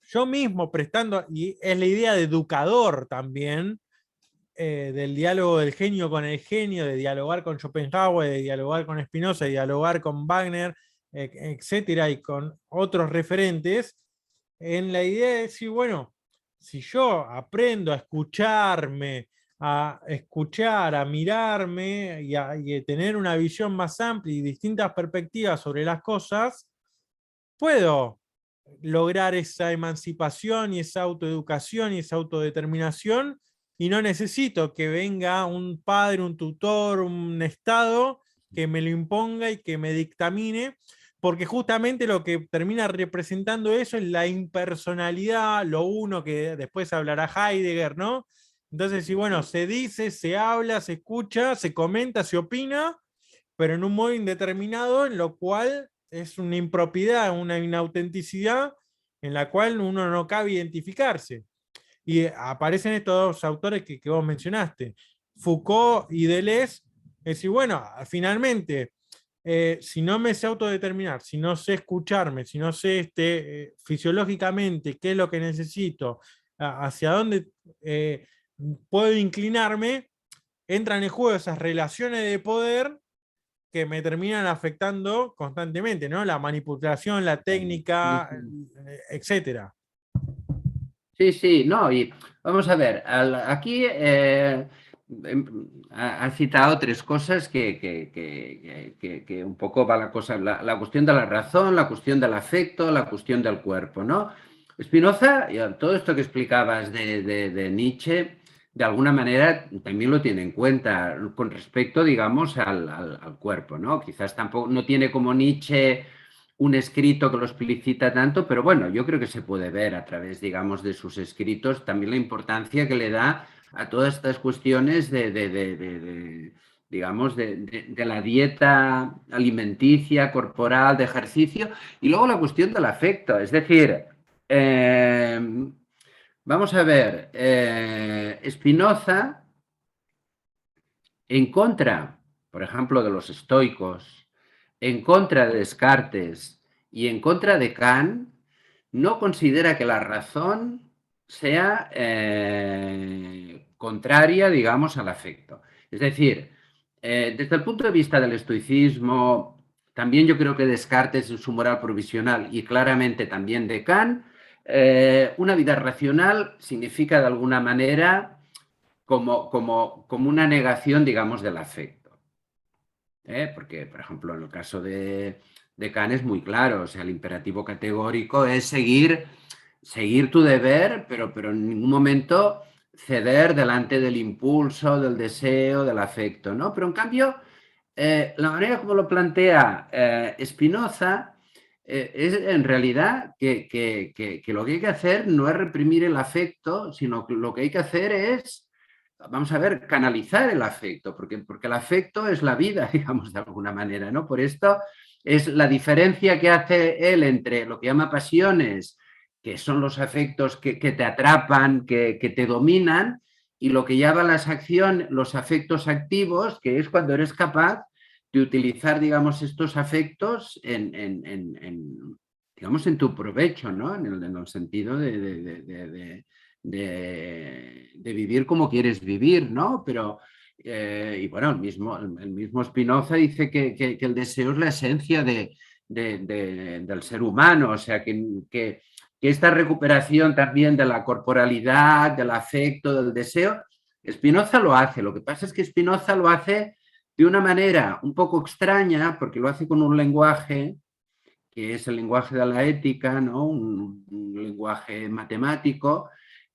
yo mismo prestando, y es la idea de educador también, del diálogo del genio con el genio, de dialogar con Schopenhauer, de dialogar con Spinoza, de dialogar con Wagner, etcétera, y con otros referentes, en la idea de decir, bueno, si yo aprendo a escucharme, a escuchar, a mirarme y a tener una visión más amplia y distintas perspectivas sobre las cosas, puedo lograr esa emancipación y esa autoeducación y esa autodeterminación y no necesito que venga un padre, un tutor, un Estado que me lo imponga y que me dictamine, porque justamente lo que termina representando eso es la impersonalidad, lo uno que después hablará Heidegger, ¿no? Entonces, sí, bueno, se dice, se habla, se escucha, se comenta, se opina, pero en un modo indeterminado, en lo cual es una impropiedad, una inautenticidad en la cual uno no cabe identificarse. Y aparecen estos dos autores que vos mencionaste, Foucault y Deleuze, es decir, bueno, finalmente, si no me sé autodeterminar, si no sé escucharme, si no sé fisiológicamente qué es lo que necesito, hacia dónde puedo inclinarme, entran en juego esas relaciones de poder que me terminan afectando constantemente, ¿no? La manipulación, la Sí, técnica, sí. etcétera. Sí, sí, no, y vamos a ver, aquí ha citado tres cosas que un poco va la cosa, la cuestión de la razón, la cuestión del afecto, la cuestión del cuerpo, ¿no? Spinoza, todo esto que explicabas de Nietzsche, de alguna manera también lo tiene en cuenta con respecto, digamos, al cuerpo, ¿no? Quizás tampoco, no tiene como Nietzsche un escrito que lo explicita tanto, pero bueno, yo creo que se puede ver a través, digamos, de sus escritos también la importancia que le da a todas estas cuestiones digamos, de la dieta alimenticia, corporal, de ejercicio, y luego la cuestión del afecto. Es decir, vamos a ver, Spinoza, en contra, por ejemplo, de los estoicos, en contra de Descartes y en contra de Kant, no considera que la razón sea contraria, digamos, al afecto. Es decir, desde el punto de vista del estoicismo, también yo creo que Descartes en su moral provisional y claramente también de Kant, una vida racional significa de alguna manera como una negación, digamos, del afecto. Porque, por ejemplo, en el caso de Kant es muy claro, o sea, el imperativo categórico es seguir seguir tu deber, pero en ningún momento ceder delante del impulso, del deseo, del afecto, ¿no? Pero en cambio, la manera como lo plantea Spinoza es en realidad que lo que hay que hacer no es reprimir el afecto, sino que lo que hay que hacer es, vamos a ver, canalizar el afecto, porque el afecto es la vida, digamos, de alguna manera, ¿no? Por esto es la diferencia que hace él entre lo que llama pasiones, que son los afectos que te atrapan, que te dominan, y lo que llama las acciones, los afectos activos, que es cuando eres capaz de utilizar, digamos, estos afectos digamos, en tu provecho, ¿no? En el sentido de vivir como quieres vivir, ¿no? Pero, y bueno, el mismo Spinoza dice que el deseo es la esencia del ser humano, o sea, que esta recuperación también de la corporalidad, del afecto, del deseo, Spinoza lo hace. Lo que pasa es que Spinoza lo hace de una manera un poco extraña, porque lo hace con un lenguaje que es el lenguaje de la ética, ¿no? Un lenguaje matemático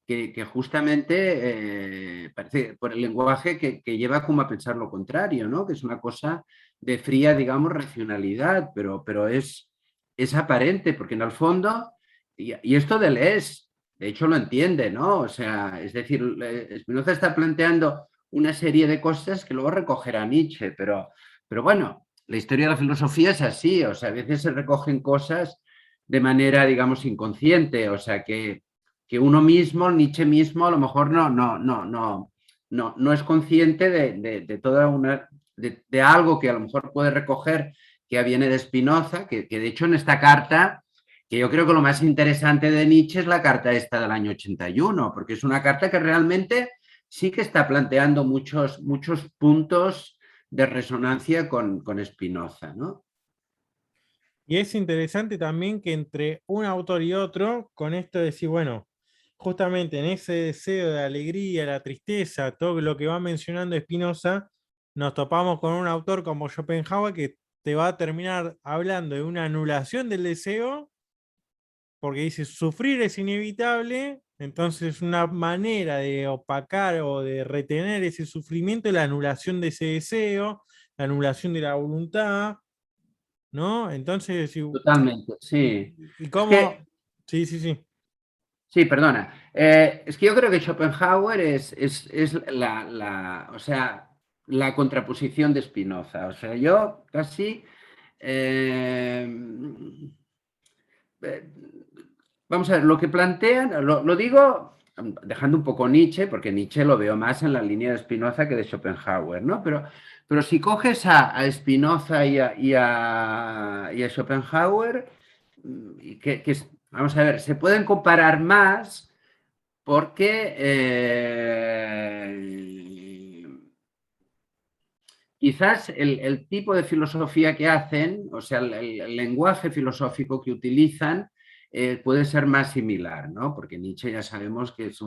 que justamente parece por el lenguaje que lleva como a pensar lo contrario, ¿no? Que es una cosa de fría, digamos, racionalidad, pero es aparente, porque en el fondo, y esto Deleuze, de hecho lo entiende, ¿no? O sea, es decir, Spinoza está planteando una serie de cosas que luego recogerá Nietzsche, pero bueno, la historia de la filosofía es así, o sea, a veces se recogen cosas de manera, digamos, inconsciente, o sea, que uno mismo, Nietzsche mismo, a lo mejor no es consciente de toda una, de algo que a lo mejor puede recoger que viene de Spinoza, que de hecho en esta carta, que yo creo que lo más interesante de Nietzsche es la carta esta del año 81, porque es una carta que realmente sí que está planteando muchos puntos de resonancia con Spinoza, ¿no? Y es interesante también que entre un autor y otro, con esto de decir, bueno, justamente en ese deseo de alegría, la tristeza, todo lo que va mencionando Spinoza, nos topamos con un autor como Schopenhauer que te va a terminar hablando de una anulación del deseo, porque dice, sufrir es inevitable, entonces una manera de opacar o de retener ese sufrimiento es la anulación de ese deseo, la anulación de la voluntad, ¿no? Entonces, Totalmente, sí. y Es cómo... que, Sí, sí, sí. sí, perdona. Es que yo creo que Schopenhauer es o sea, la contraposición de Spinoza. O sea, yo casi... eh, eh, vamos a ver, lo que plantean, lo digo dejando un poco Nietzsche, porque Nietzsche lo veo más en la línea de Spinoza que de Schopenhauer, ¿no? Pero si coges a Spinoza y a Schopenhauer, vamos a ver, se pueden comparar más porque quizás el tipo de filosofía que hacen, o sea, el lenguaje filosófico que utilizan, puede ser más similar, ¿no? Porque Nietzsche ya sabemos que es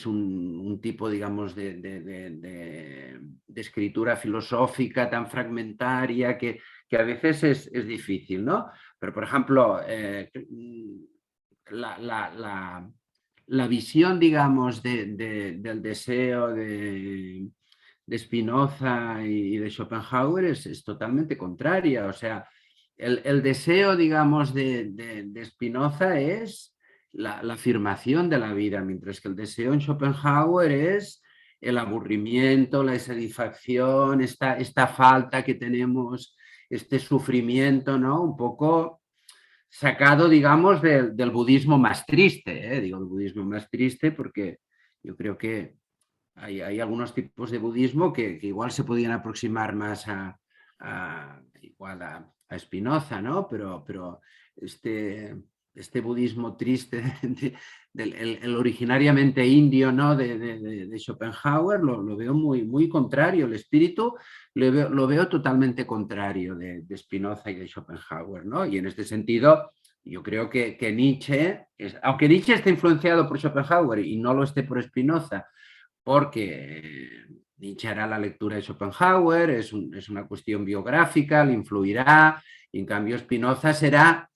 un tipo, digamos, de escritura filosófica tan fragmentaria que a veces es difícil, ¿no? Pero, por ejemplo, la, la- la- la visión, digamos, del deseo de Spinoza y de Schopenhauer es totalmente contraria. O sea, el deseo, digamos, de Spinoza es la afirmación de la vida, mientras que el deseo en Schopenhauer es el aburrimiento, la insatisfacción, esta falta que tenemos, este sufrimiento, ¿no? Un poco sacado, digamos, del budismo más triste, ¿eh? Digo el budismo más triste porque yo creo que hay algunos tipos de budismo que igual se podían aproximar más igual a Spinoza, ¿no? Pero este, este budismo triste, el originariamente indio, ¿no? de Schopenhauer, lo veo muy contrario. El espíritu lo veo totalmente contrario de Spinoza y de Schopenhauer, ¿no? Y en este sentido, yo creo que Nietzsche, aunque Nietzsche esté influenciado por Schopenhauer y no lo esté por Spinoza, porque Nietzsche hará la lectura de Schopenhauer, es una cuestión biográfica, le influirá, y en cambio Spinoza será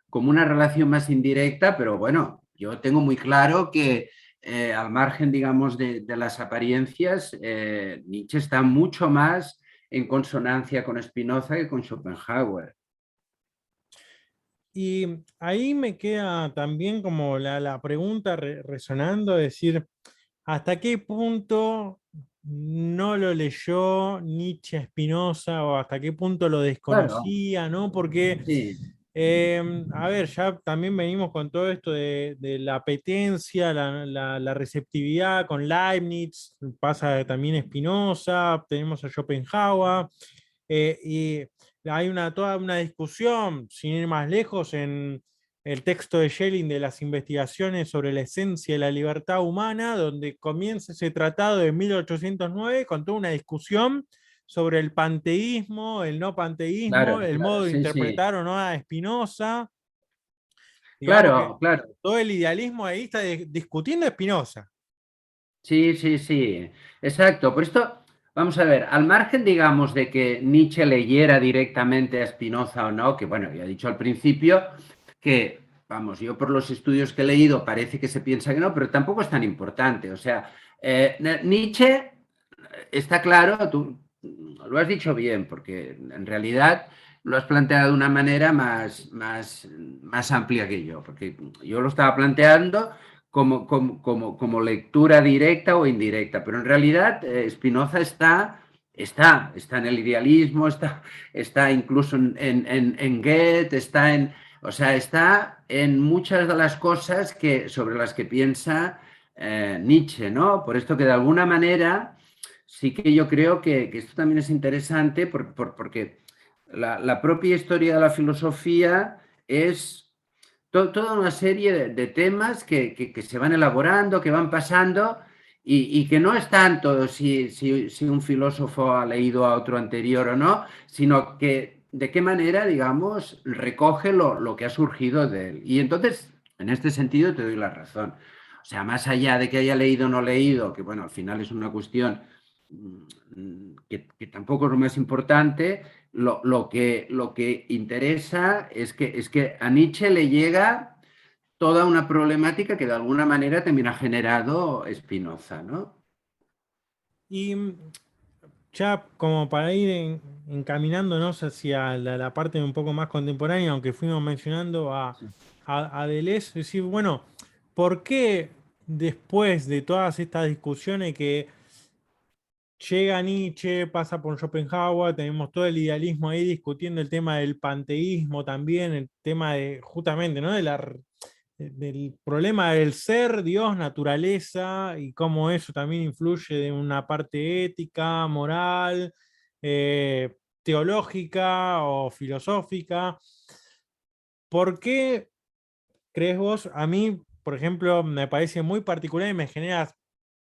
como una relación más indirecta, pero bueno, yo tengo muy claro que al margen, digamos, de las apariencias, Nietzsche está mucho más en consonancia con Spinoza que con Schopenhauer. Y ahí me queda también como la pregunta resonando, decir, ¿hasta qué punto no lo leyó Nietzsche a Spinoza o hasta qué punto lo Claro, desconocía, ¿no? Porque, sí, a ver, ya también venimos con todo esto de la apetencia, la receptividad con Leibniz, pasa también Spinoza, tenemos a Schopenhauer, y hay toda una discusión, sin ir más lejos, en el texto de Schelling de las investigaciones sobre la esencia de la libertad humana, donde comienza ese tratado de 1809 con toda una discusión sobre el panteísmo, el no panteísmo, claro, el claro, modo de sí, sí. interpretar o no a Spinoza. Digamos que Claro, claro. todo el idealismo ahí está discutiendo a Spinoza. Sí, sí, sí, exacto. Por esto, vamos a ver, al margen, digamos, de que Nietzsche leyera directamente a Spinoza o no, que bueno, ya he dicho al principio que, vamos, yo por los estudios que he leído parece que se piensa que no, pero tampoco es tan importante. O sea, Nietzsche está claro, tú lo has dicho bien, porque en realidad lo has planteado de una manera más amplia que yo, porque yo lo estaba planteando como lectura directa o indirecta, pero en realidad Spinoza está en el idealismo, está incluso en Goethe, o sea, está en muchas de las cosas sobre las que piensa Nietzsche, ¿no? Por esto que de alguna manera sí que yo creo que esto también es interesante porque la propia historia de la filosofía es toda una serie de temas que se van elaborando, que van pasando y que no es tanto si un filósofo ha leído a otro anterior o no, sino que de qué manera, digamos, recoge lo que ha surgido de él. Y entonces, en este sentido, te doy la razón. O sea, más allá de que haya leído o no leído, que bueno, al final es una cuestión que tampoco es lo más importante, lo que interesa es que a Nietzsche le llega toda una problemática que de alguna manera también ha generado Spinoza, ¿no? Y ya como para ir encaminándonos hacia la parte un poco más contemporánea, aunque fuimos mencionando a Deleuze, es decir, bueno, ¿por qué después de todas estas discusiones que llega Nietzsche, pasa por Schopenhauer, tenemos todo el idealismo ahí discutiendo el tema del panteísmo también, el tema de justamente, ¿no? Del problema del ser, Dios, naturaleza, y cómo eso también influye en una parte ética, moral, teológica o filosófica. ¿Por qué crees vos? A mí, por ejemplo, me parece muy particular y me genera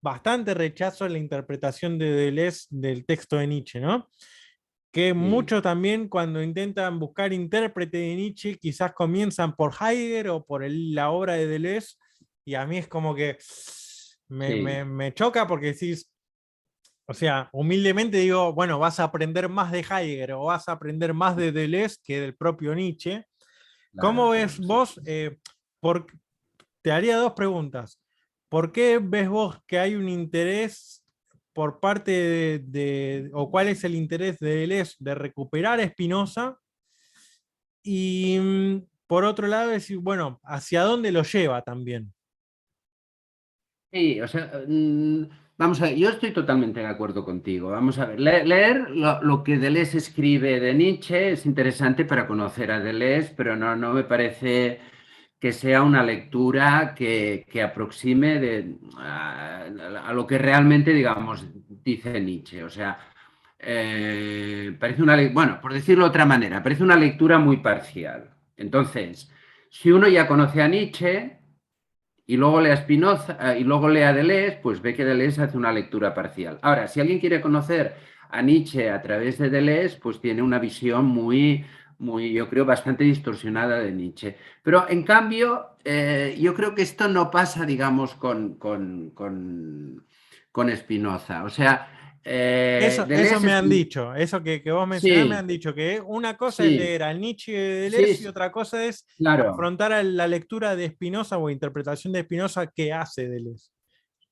bastante rechazo en la interpretación de Deleuze del texto de Nietzsche, ¿no? Que Sí, muchos también cuando intentan buscar intérprete de Nietzsche, quizás comienzan por Heidegger o por la obra de Deleuze, y a mí es como que sí, me choca porque decís, o sea, humildemente digo, bueno, vas a aprender más de Heidegger o vas a aprender más de Deleuze que del propio Nietzsche. ¿Cómo claro, ves claro, sí. vos? Por, te haría dos preguntas. ¿Por qué ves vos que hay un interés por parte o cuál es el interés de Deleuze de recuperar a Spinoza? Y por otro lado, decir, bueno, ¿hacia dónde lo lleva también? Sí, o sea, vamos a ver, yo estoy totalmente de acuerdo contigo. Vamos a ver, leer lo que Deleuze escribe de Nietzsche es interesante para conocer a Deleuze, pero no me parece que sea una lectura que aproxime a lo que realmente, digamos, dice Nietzsche. O sea, parece bueno, por decirlo de otra manera, parece una lectura muy parcial. Entonces, si uno ya conoce a Nietzsche y luego lee a Spinoza y luego lee a Deleuze, pues ve que Deleuze hace una lectura parcial. Ahora, si alguien quiere conocer a Nietzsche a través de Deleuze, pues tiene una visión muy, yo creo, bastante distorsionada de Nietzsche. Pero en cambio, yo creo que esto no pasa, digamos, con Spinoza. O sea, Eso Deleuze me es han dicho, eso que vos mencionás me sí, han dicho, que una cosa es sí, leer al Nietzsche de sí, Deleuze y otra cosa es claro. afrontar la lectura de Spinoza o interpretación de Spinoza que hace Deleuze.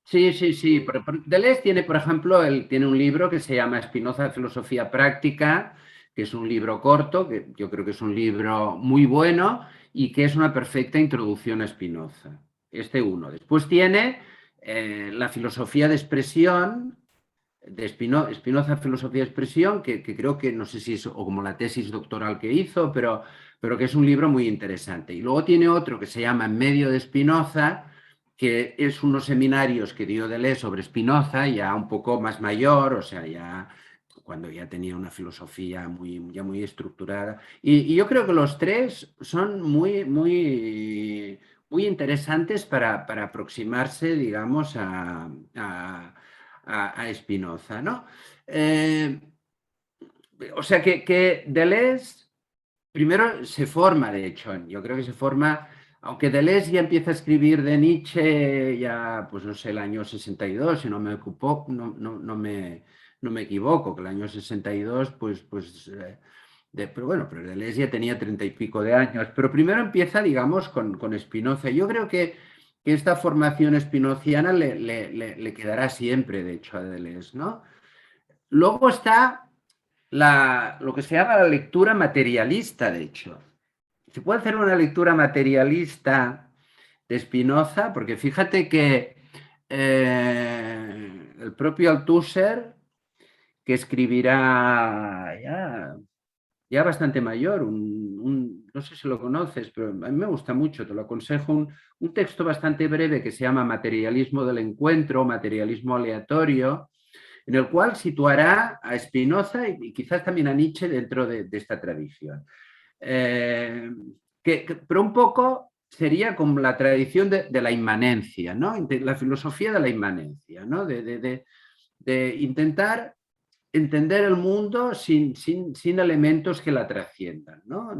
Sí, sí, sí. Deleuze tiene, por ejemplo, él tiene un libro que se llama Spinoza de Filosofía Práctica, que es un libro corto, que yo creo que es un libro muy bueno y que es una perfecta introducción a Spinoza. Este uno. Después tiene la filosofía de expresión, de Spinoza, Filosofía de Expresión, que creo que no sé si es o como la tesis doctoral que hizo, pero que es un libro muy interesante. Y luego tiene otro que se llama En medio de Spinoza, que es unos seminarios que dio Deleuze sobre Spinoza, ya un poco más mayor, o sea, ya cuando ya tenía una filosofía ya muy estructurada. Y yo creo que los tres son muy interesantes para aproximarse, digamos, a Spinoza, ¿no? Eh, o sea que Deleuze primero se forma, de hecho, yo creo que se forma, aunque Deleuze ya empieza a escribir de Nietzsche ya, pues no sé, el año 62, si no me ocupó, no me equivoco, que el año 62, pero bueno, pero Deleuze ya tenía 30 y pico de años, pero primero empieza, digamos, con Spinoza. Yo creo que esta formación spinoziana le quedará siempre, de hecho, a Deleuze, ¿no? Luego está lo que se llama la lectura materialista, de hecho. Se puede hacer una lectura materialista de Spinoza, porque fíjate que el propio Althusser, que escribirá ya bastante mayor, no sé si lo conoces, pero a mí me gusta mucho, te lo aconsejo, un texto bastante breve que se llama Materialismo del Encuentro, Materialismo Aleatorio, en el cual situará a Spinoza y quizás también a Nietzsche dentro de esta tradición. Pero un poco sería como la tradición de la inmanencia, ¿no? La filosofía de la inmanencia, ¿no? De intentar entender el mundo sin elementos que la trasciendan, ¿no?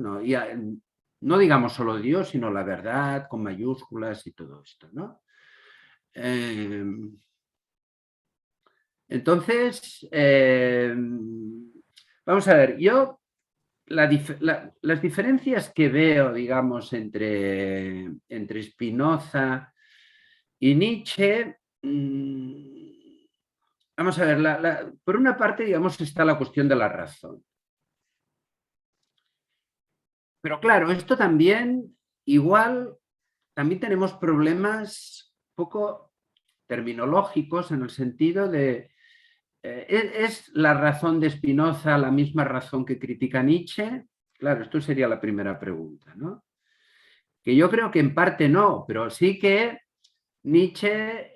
No digamos solo Dios, sino la verdad con mayúsculas y todo esto, ¿no? Eh, entonces, vamos a ver, yo las diferencias que veo, digamos, entre Spinoza y Nietzsche, vamos a ver, por una parte, digamos, está la cuestión de la razón. Pero claro, esto también, igual, también tenemos problemas poco terminológicos en el sentido de, ¿es la razón de Spinoza la misma razón que critica Nietzsche? Claro, esto sería la primera pregunta, ¿no? Que yo creo que en parte no, pero sí que Nietzsche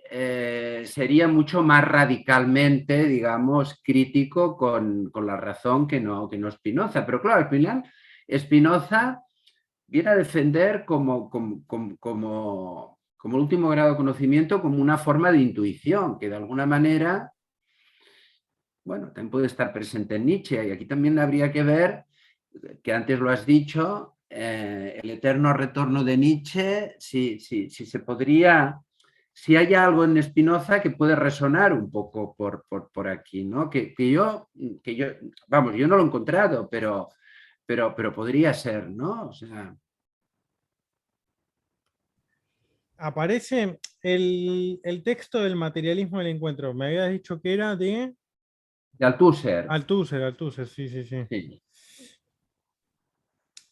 sería mucho más radicalmente, digamos, crítico con la razón que no Spinoza. Pero claro, al final, Spinoza viene a defender como último grado de conocimiento, como una forma de intuición, que de alguna manera, bueno, también puede estar presente en Nietzsche. Y aquí también habría que ver, que antes lo has dicho, el eterno retorno de Nietzsche, si se podría, si hay algo en Spinoza que puede resonar un poco por aquí, ¿no? Vamos, yo no lo he encontrado, pero podría ser, ¿no? O sea, Aparece el texto del materialismo del encuentro. Me habías dicho que era de de Althusser, Althusser, sí, sí, sí. sí.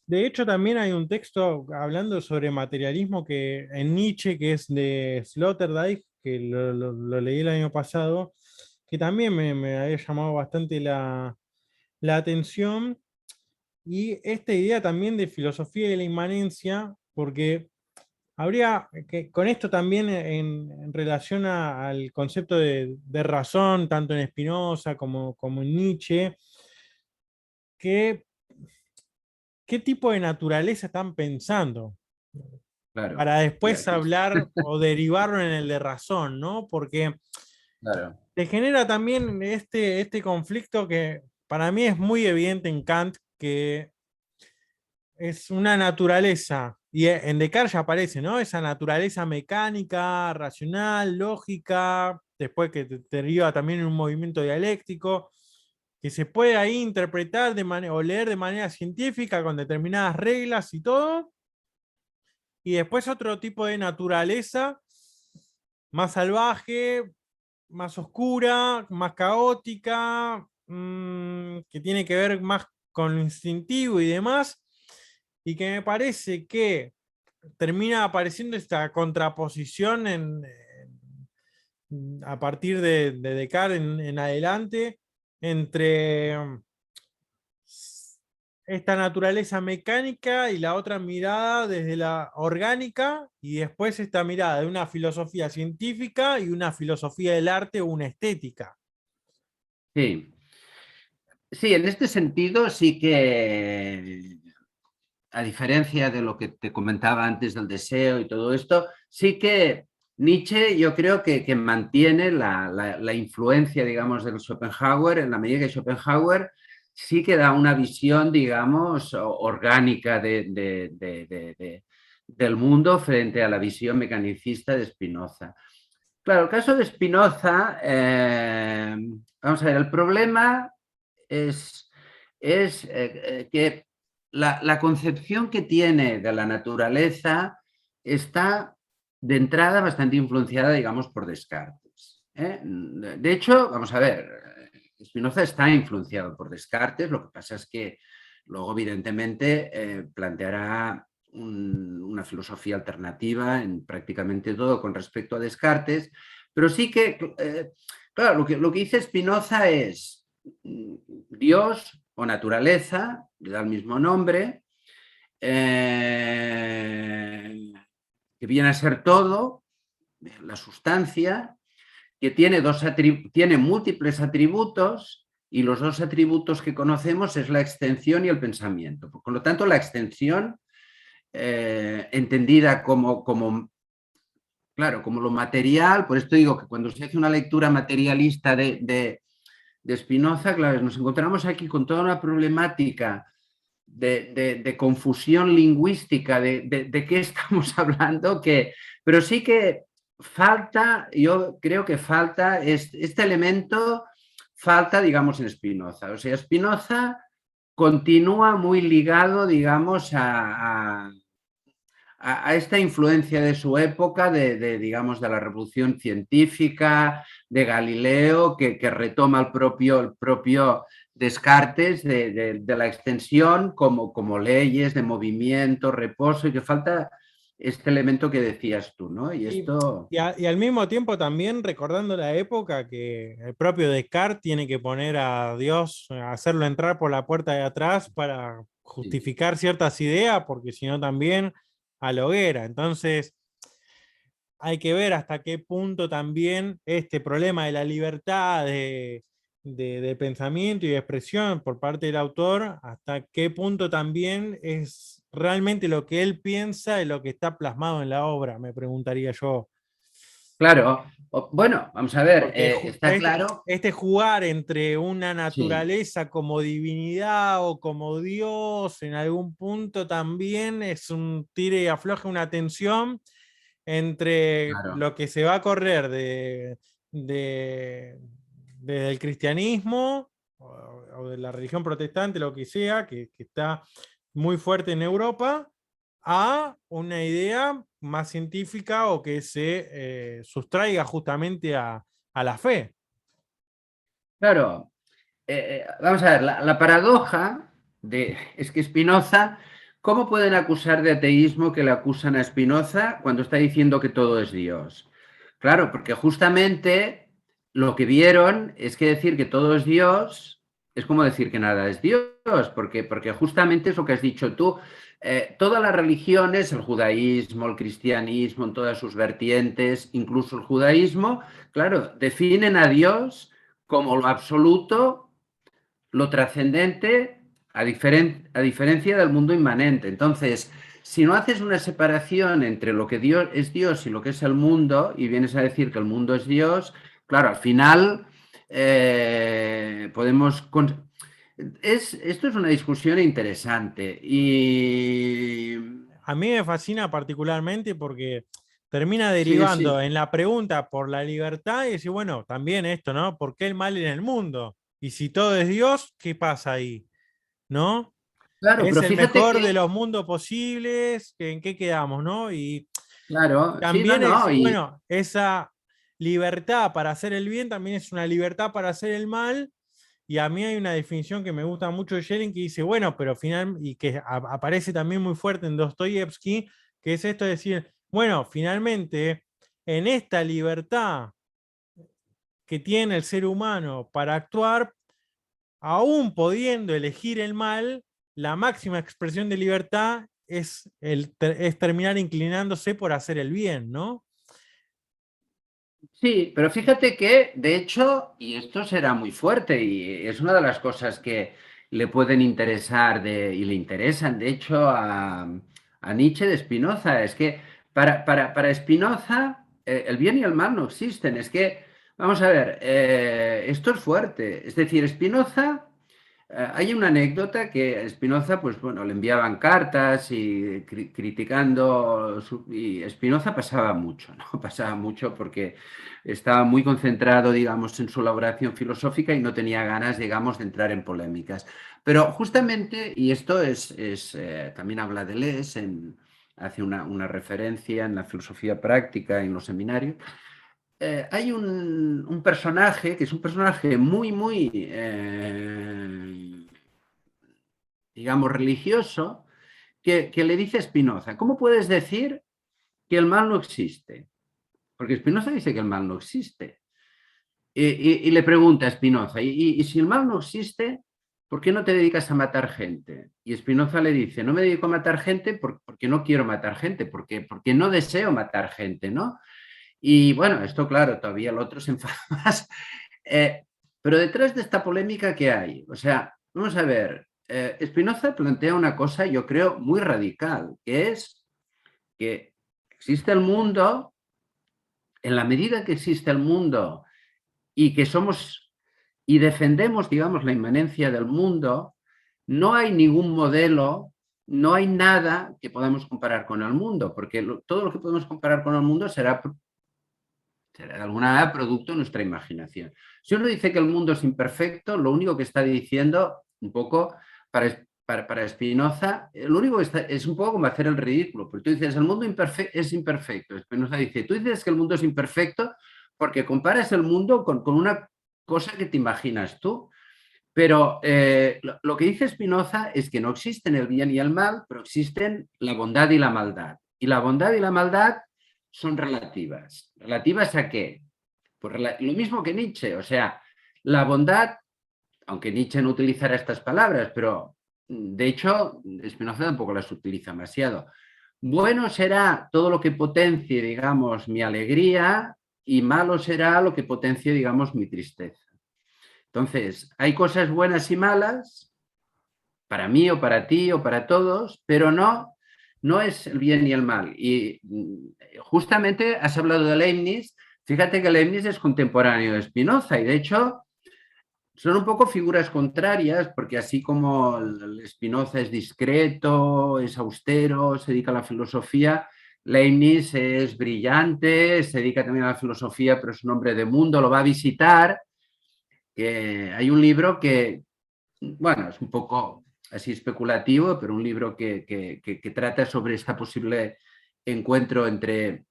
De hecho, también hay un texto hablando sobre materialismo que en Nietzsche, que es de Sloterdijk, que lo leí el año pasado, que también me había llamado bastante la atención. Y esta idea también de filosofía de la inmanencia, porque habría que, con esto también en relación al concepto de razón, tanto en Spinoza como en Nietzsche, que, ¿qué tipo de naturaleza están pensando? Claro, Para y después aquí, hablar o derivarlo en el de razón, ¿no? Porque claro, te genera también este conflicto que para mí es muy evidente en Kant, que es una naturaleza, y en Descartes ya aparece, ¿no? Esa naturaleza mecánica, racional, lógica, después que te deriva también en un movimiento dialéctico, que se puede ahí interpretar o leer de manera científica con determinadas reglas y todo. Y después otro tipo de naturaleza más salvaje, más oscura, más caótica, que tiene que ver más con lo instintivo y demás, y que me parece que termina apareciendo esta contraposición a partir de Descartes en adelante entre esta naturaleza mecánica y la otra mirada desde la orgánica, y después esta mirada de una filosofía científica y una filosofía del arte o una estética. Sí. Sí, en este sentido sí que, a diferencia de lo que te comentaba antes del deseo y todo esto, sí que Nietzsche yo creo que mantiene la influencia, digamos, del Schopenhauer, en la medida que Schopenhauer sí que da una visión, digamos, orgánica del mundo frente a la visión mecanicista de Spinoza. Claro, el caso de Spinoza, vamos a ver, el problema es que la concepción que tiene de la naturaleza está de entrada bastante influenciada, digamos, por Descartes. De hecho, vamos a ver, Spinoza está influenciado por Descartes, lo que pasa es que luego, evidentemente, planteará una filosofía alternativa en prácticamente todo con respecto a Descartes, pero sí que, claro, lo que dice Spinoza es Dios o naturaleza, le da el mismo nombre, que viene a ser todo, la sustancia, que tiene múltiples atributos, y los dos atributos que conocemos es la extensión y el pensamiento. Por lo tanto, la extensión, entendida claro, como lo material, por esto digo que cuando se hace una lectura materialista de Spinoza, claro, nos encontramos aquí con toda una problemática de confusión lingüística, de qué estamos hablando, pero sí que falta, yo creo que falta, este elemento falta, digamos, en Spinoza. O sea, Spinoza continúa muy ligado, digamos, a esta influencia de su época, digamos, de la revolución científica, de Galileo, que retoma el propio Descartes de la extensión como leyes de movimiento, reposo, y que falta este elemento que decías tú, ¿no? Y esto... Y al mismo tiempo también recordando la época que el propio Descartes tiene que poner a Dios, hacerlo entrar por la puerta de atrás para justificar ciertas ideas, porque si no también a la hoguera. Entonces hay que ver hasta qué punto también este problema de la libertad de pensamiento y de expresión por parte del autor, hasta qué punto también es realmente lo que él piensa y lo que está plasmado en la obra, me preguntaría yo. Claro, bueno, vamos a ver, Porque está claro. este jugar entre una Sí, naturaleza como divinidad o como Dios en algún punto también es un tire y afloje, una tensión entre claro. lo que se va a correr del cristianismo o de la religión protestante, lo que sea, que está muy fuerte en Europa, a una idea más científica o que se sustraiga justamente a la fe. Claro, vamos a ver, la paradoja es que Spinoza, ¿cómo pueden acusar de ateísmo que le acusan a Spinoza cuando está diciendo que todo es Dios? Claro, porque justamente lo que vieron es que decir que todo es Dios es como decir que nada es Dios, porque justamente es lo que has dicho tú. Todas las religiones, el judaísmo, el cristianismo, en todas sus vertientes, incluso el judaísmo, claro, definen a Dios como lo absoluto, lo trascendente, a diferencia del mundo inmanente. Entonces, si no haces una separación entre lo que Dios es Dios y lo que es el mundo, y vienes a decir que el mundo es Dios, claro, al final podemos... Esto es una discusión interesante y... A mí me fascina particularmente porque termina Sí, derivando sí. en la pregunta por la libertad y decir, bueno, también esto, ¿no? ¿Por qué el mal en el mundo? Y si todo es Dios, ¿qué pasa ahí? ¿No? Claro, Es pero el fíjate mejor que, de los mundos posibles, ¿en qué quedamos, no? Y claro, sí, no, también es no, decir, y bueno, esa libertad para hacer el bien también es una libertad para hacer el mal. Y a mí hay una definición que me gusta mucho de Schelling que dice, bueno, pero final, y que aparece también muy fuerte en Dostoyevsky, que es esto de decir, bueno, finalmente, en esta libertad que tiene el ser humano para actuar, aún pudiendo elegir el mal, la máxima expresión de libertad es terminar inclinándose por hacer el bien, ¿no? sí, pero fíjate que, de hecho, y esto será muy fuerte, y es una de las cosas que le pueden interesar y le interesan, de hecho, a Nietzsche de Spinoza, es que para Spinoza el bien y el mal no existen. Es que, vamos a ver, esto es fuerte. Es decir, Spinoza. Hay una anécdota que Spinoza, pues bueno, le enviaban cartas y criticando, y Spinoza pasaba mucho, ¿no? Pasaba mucho porque estaba muy concentrado, digamos, en su elaboración filosófica y no tenía ganas, digamos, de entrar en polémicas. Pero justamente, y esto también habla de Deleuze, hace una referencia en la filosofía práctica, en los seminarios, hay un personaje que es un personaje muy, digamos, religioso, que le dice a Spinoza, ¿cómo puedes decir que el mal no existe? Porque Spinoza dice que el mal no existe. Y le pregunta a Spinoza, ¿y si el mal no existe, por qué no te dedicas a matar gente? Y Spinoza le dice, no me dedico a matar gente porque no quiero matar gente, porque no deseo matar gente, ¿no? Y bueno, esto claro, todavía el otro se enfada más. Eh, pero detrás de esta polémica, ¿qué hay? O sea, vamos a ver, Spinoza plantea una cosa, yo creo, muy radical, que es que existe el mundo, en la medida que existe el mundo y que somos y defendemos, digamos, la inmanencia del mundo, no hay ningún modelo, no hay nada que podamos comparar con el mundo, porque todo lo que podemos comparar con el mundo será de alguna manera producto de nuestra imaginación. Si uno dice que el mundo es imperfecto, lo único que está diciendo, un poco para Spinoza, lo único que es un poco como hacer el ridículo, porque tú dices, el mundo es imperfecto. Spinoza dice, tú dices que el mundo es imperfecto porque comparas el mundo con una cosa que te imaginas tú. Pero lo que dice Spinoza es que no existen el bien y el mal, pero existen la bondad y la maldad. Y la bondad y la maldad son relativas. ¿Relativas a qué? Pues lo mismo que Nietzsche. O sea, la bondad, aunque Nietzsche no utilizara estas palabras, pero de hecho Spinoza tampoco las utiliza demasiado. Bueno será todo lo que potencie, digamos, mi alegría y malo será lo que potencie, digamos, mi tristeza. Entonces, hay cosas buenas y malas, para mí o para ti o para todos, pero no es el bien y el mal. Y justamente has hablado de Leibniz. Fíjate que Leibniz es contemporáneo de Spinoza y de hecho son un poco figuras contrarias porque así como el Spinoza es discreto, es austero, se dedica a la filosofía, Leibniz es brillante, se dedica también a la filosofía, pero es un hombre de mundo, lo va a visitar. Hay un libro que, bueno, es un poco así especulativo, pero un libro que trata sobre este posible encuentro entre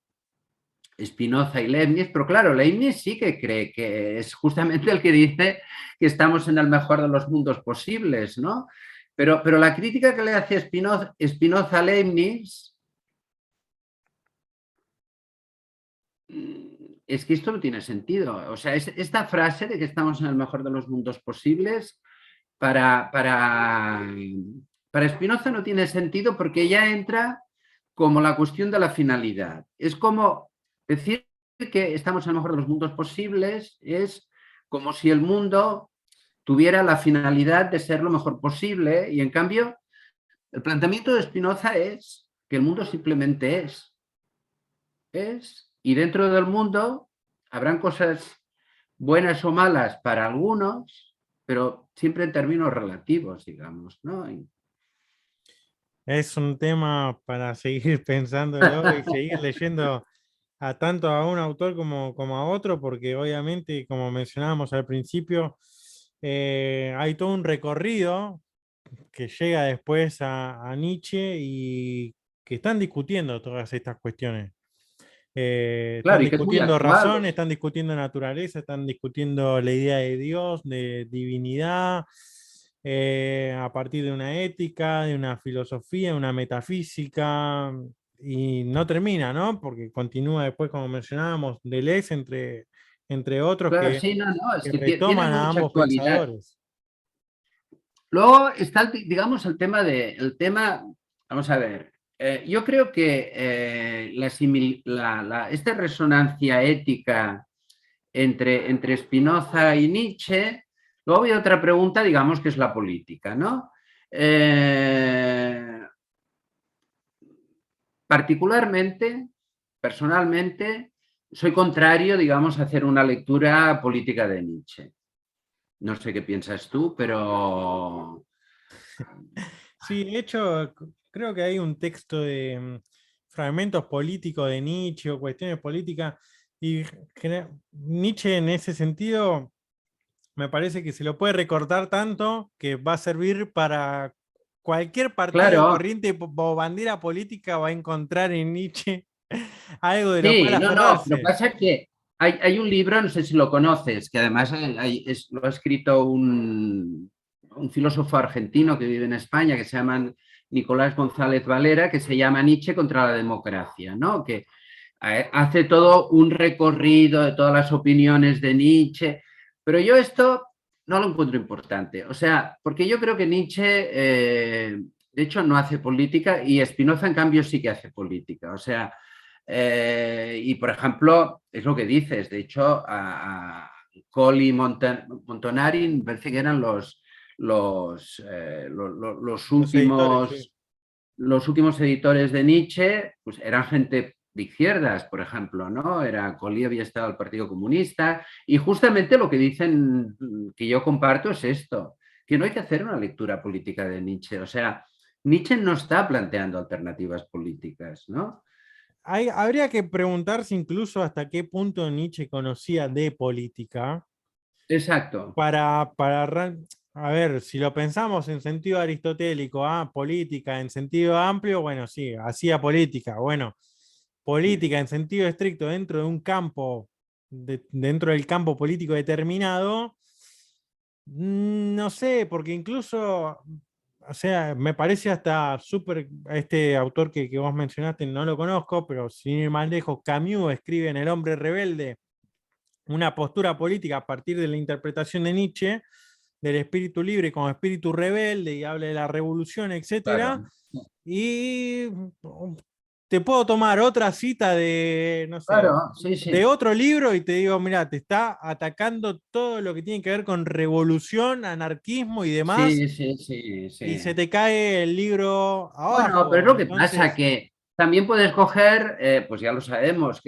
Spinoza y Leibniz, pero claro, Leibniz sí que cree que es justamente el que dice que estamos en el mejor de los mundos posibles, ¿no? Pero la crítica que le hace Spinoza a Leibniz es que esto no tiene sentido. O sea, esta frase de que estamos en el mejor de los mundos posibles para, para, para Spinoza no tiene sentido porque ya entra como la cuestión de la finalidad. Es como decir que estamos en el mejor de los mundos posibles, es como si el mundo tuviera la finalidad de ser lo mejor posible y en cambio el planteamiento de Spinoza es que el mundo simplemente es, y dentro del mundo habrán cosas buenas o malas para algunos, pero siempre en términos relativos, digamos, ¿no? Es un tema para seguir pensándolo y seguir leyendo a tanto a un autor como a otro, porque obviamente, como mencionábamos al principio, hay todo un recorrido que llega después a Nietzsche y que están discutiendo todas estas cuestiones. Están Claro, y que es muy discutiendo actual. razón, están discutiendo naturaleza, están discutiendo la idea de Dios, de divinidad, a partir de una ética, de una filosofía, de una metafísica, y no termina, ¿no? Porque continúa después, como mencionábamos, Deleuze, entre otros Claro, sí, no, no, es que que tiene retoman a mucha ambos actualidad. pensadores. Luego está, digamos, el tema, vamos a ver, yo creo que esta resonancia ética entre Spinoza y Nietzsche, luego hay otra pregunta, digamos, que es la política, ¿no? Particularmente, personalmente, soy contrario, digamos, a hacer una lectura política de Nietzsche. No sé qué piensas tú, pero Sí, de hecho, creo que hay un texto de fragmentos políticos de Nietzsche o cuestiones políticas, y Nietzsche en ese sentido me parece que se lo puede recortar tanto que va a servir para cualquier partido, claro, corriente o bandera política, va a encontrar en Nietzsche algo de lo cual sí, no, no, lo que aferrarse. pasa es que hay un libro, no sé si lo conoces, que además lo ha escrito un filósofo argentino que vive en España, que se llama Nicolás González Valera, que se llama Nietzsche contra la democracia, ¿no? Que hace todo un recorrido de todas las opiniones de Nietzsche, pero yo esto no lo encuentro importante, o sea, porque yo creo que Nietzsche, de hecho, no hace política y Spinoza, en cambio, sí que hace política, o sea, y por ejemplo, es lo que dices, de hecho, a Colli y Montanari me parece que eran Los editores, sí. los últimos editores de Nietzsche, pues eran gente de izquierdas, por ejemplo, ¿no? Colli había estado al Partido Comunista, y justamente lo que dicen, que yo comparto, es esto, que no hay que hacer una lectura política de Nietzsche, o sea, Nietzsche no está planteando alternativas políticas, ¿no? Habría que preguntarse incluso hasta qué punto Nietzsche conocía de política Exacto. a ver, si lo pensamos en sentido aristotélico, política en sentido amplio, bueno, sí, hacía política. Bueno, política en sentido estricto dentro de un campo, dentro del campo político determinado, no sé, porque incluso, o sea, me parece hasta súper, este autor que vos mencionaste, no lo conozco, pero sin ir más lejos, Camus escribe en El hombre rebelde una postura política a partir de la interpretación de Nietzsche, del espíritu libre como espíritu rebelde, y habla de la revolución, etcétera. Claro. Y te puedo tomar otra cita de, no sé, Claro, sí, de sí. otro libro y te digo, mira, te está atacando todo lo que tiene que ver con revolución, anarquismo y demás, Sí, sí, sí, y se sí. te cae el libro Bueno, pero es abajo. lo que pasa, Entonces, que también puedes coger, pues ya lo sabemos,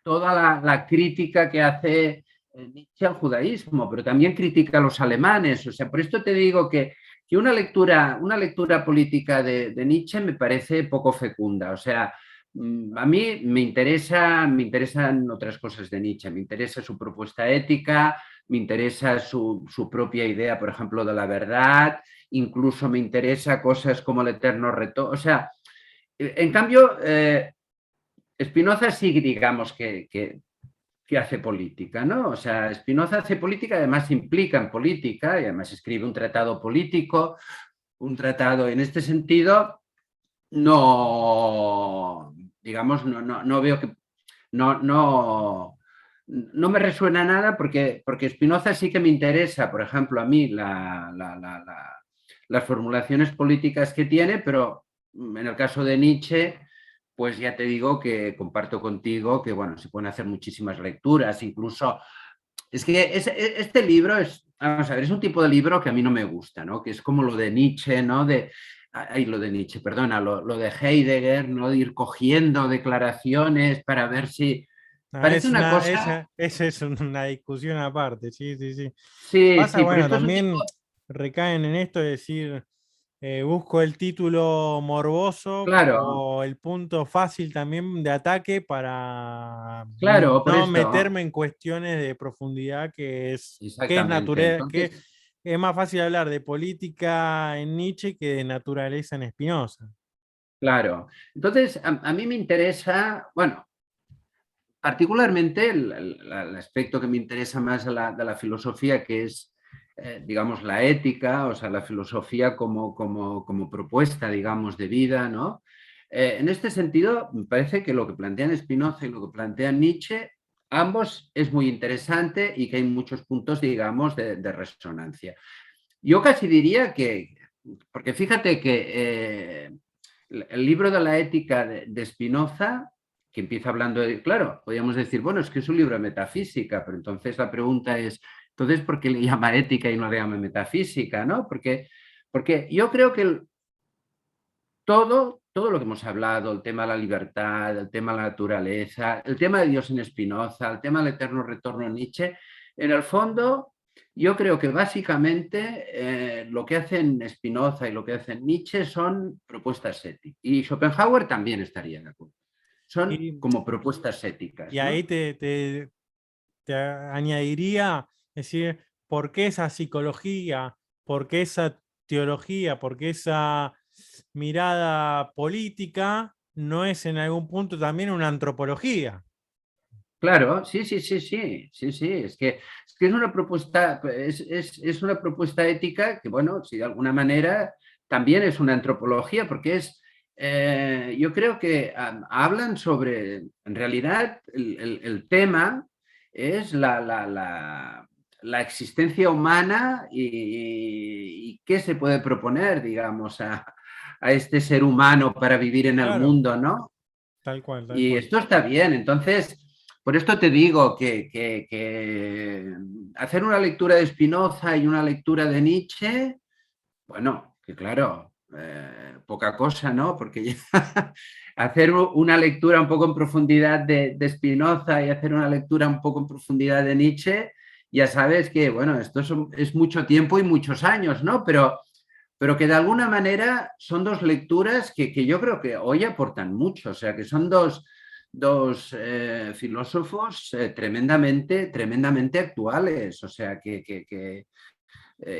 toda la crítica que hace Nietzsche al judaísmo, pero también critica a los alemanes. O sea, por esto te digo que una lectura política de Nietzsche me parece poco fecunda. O sea, a mí me interesan otras cosas de Nietzsche, me interesa su propuesta ética, me interesa su propia idea, por ejemplo, de la verdad, incluso me interesa cosas como el eterno reto. O sea, en cambio, Spinoza sí, digamos, que hace política, ¿no? O sea, Spinoza hace política, además implica en política y además escribe un tratado político, un tratado en este sentido, no, digamos, no veo que, no, no me resuena nada porque Spinoza sí que me interesa, por ejemplo, a mí las formulaciones políticas que tiene, pero en el caso de Nietzsche, pues ya te digo que comparto contigo que, bueno, se pueden hacer muchísimas lecturas, incluso, es que este libro es, vamos a ver, es un tipo de libro que a mí no me gusta, ¿no? Que es como lo de Nietzsche, ¿no? Lo de Nietzsche, perdona, lo de Heidegger, ¿no? De ir cogiendo declaraciones para ver si... Parece una cosa... esa es una discusión aparte, sí, sí, sí. Sí, Pasa, sí, porque bueno, esto es un tipo... también recaen en esto de decir, busco el título morboso Claro, o el punto fácil también de ataque para claro, por no eso, meterme en cuestiones de profundidad que es exactamente. naturaleza, que Entonces, es más fácil hablar de política en Nietzsche que de naturaleza en Spinoza. claro. Entonces, a mí me interesa, bueno, particularmente el aspecto que me interesa más de la filosofía, que es, digamos, la ética, o sea, la filosofía como propuesta, digamos, de vida, ¿no? En este sentido, me parece que lo que plantean Spinoza y lo que plantean Nietzsche, ambos es muy interesante y que hay muchos puntos, digamos, de resonancia. Yo casi diría que, porque fíjate que el libro de la ética de Spinoza, que empieza hablando de, claro, podríamos decir, bueno, es que es un libro de metafísica, pero entonces la pregunta es, entonces, ¿por qué le llama ética y no le llama metafísica? ¿No? Porque yo creo que todo lo que hemos hablado, el tema de la libertad, el tema de la naturaleza, el tema de Dios en Spinoza, el tema del eterno retorno en Nietzsche, en el fondo, yo creo que básicamente lo que hacen Spinoza y lo que hacen Nietzsche son propuestas éticas. Y Schopenhauer también estaría de acuerdo. Son Y, como propuestas y éticas, ahí ¿no? te añadiría, decir, ¿por qué esa psicología? ¿Por qué esa teología? ¿Por qué esa mirada política no es en algún punto también una antropología? Claro, sí, sí, sí, sí, sí, sí. Es que es una propuesta, es una propuesta ética que, bueno, si de alguna manera también es una antropología, porque yo creo que hablan sobre, en realidad, el tema es la existencia humana y qué se puede proponer, digamos, a este ser humano para vivir en el Claro, mundo, ¿no? tal cual, tal Y cual. esto está bien. Entonces, por esto te digo que hacer una lectura de Spinoza y una lectura de Nietzsche, bueno, que claro, poca cosa, ¿no? Porque ya hacer una lectura un poco en profundidad de Spinoza y hacer una lectura un poco en profundidad de Nietzsche, ya sabes que, bueno, esto es mucho tiempo y muchos años, ¿no? Pero que de alguna manera son dos lecturas que yo creo que hoy aportan mucho, o sea, que son dos filósofos tremendamente actuales, o sea, que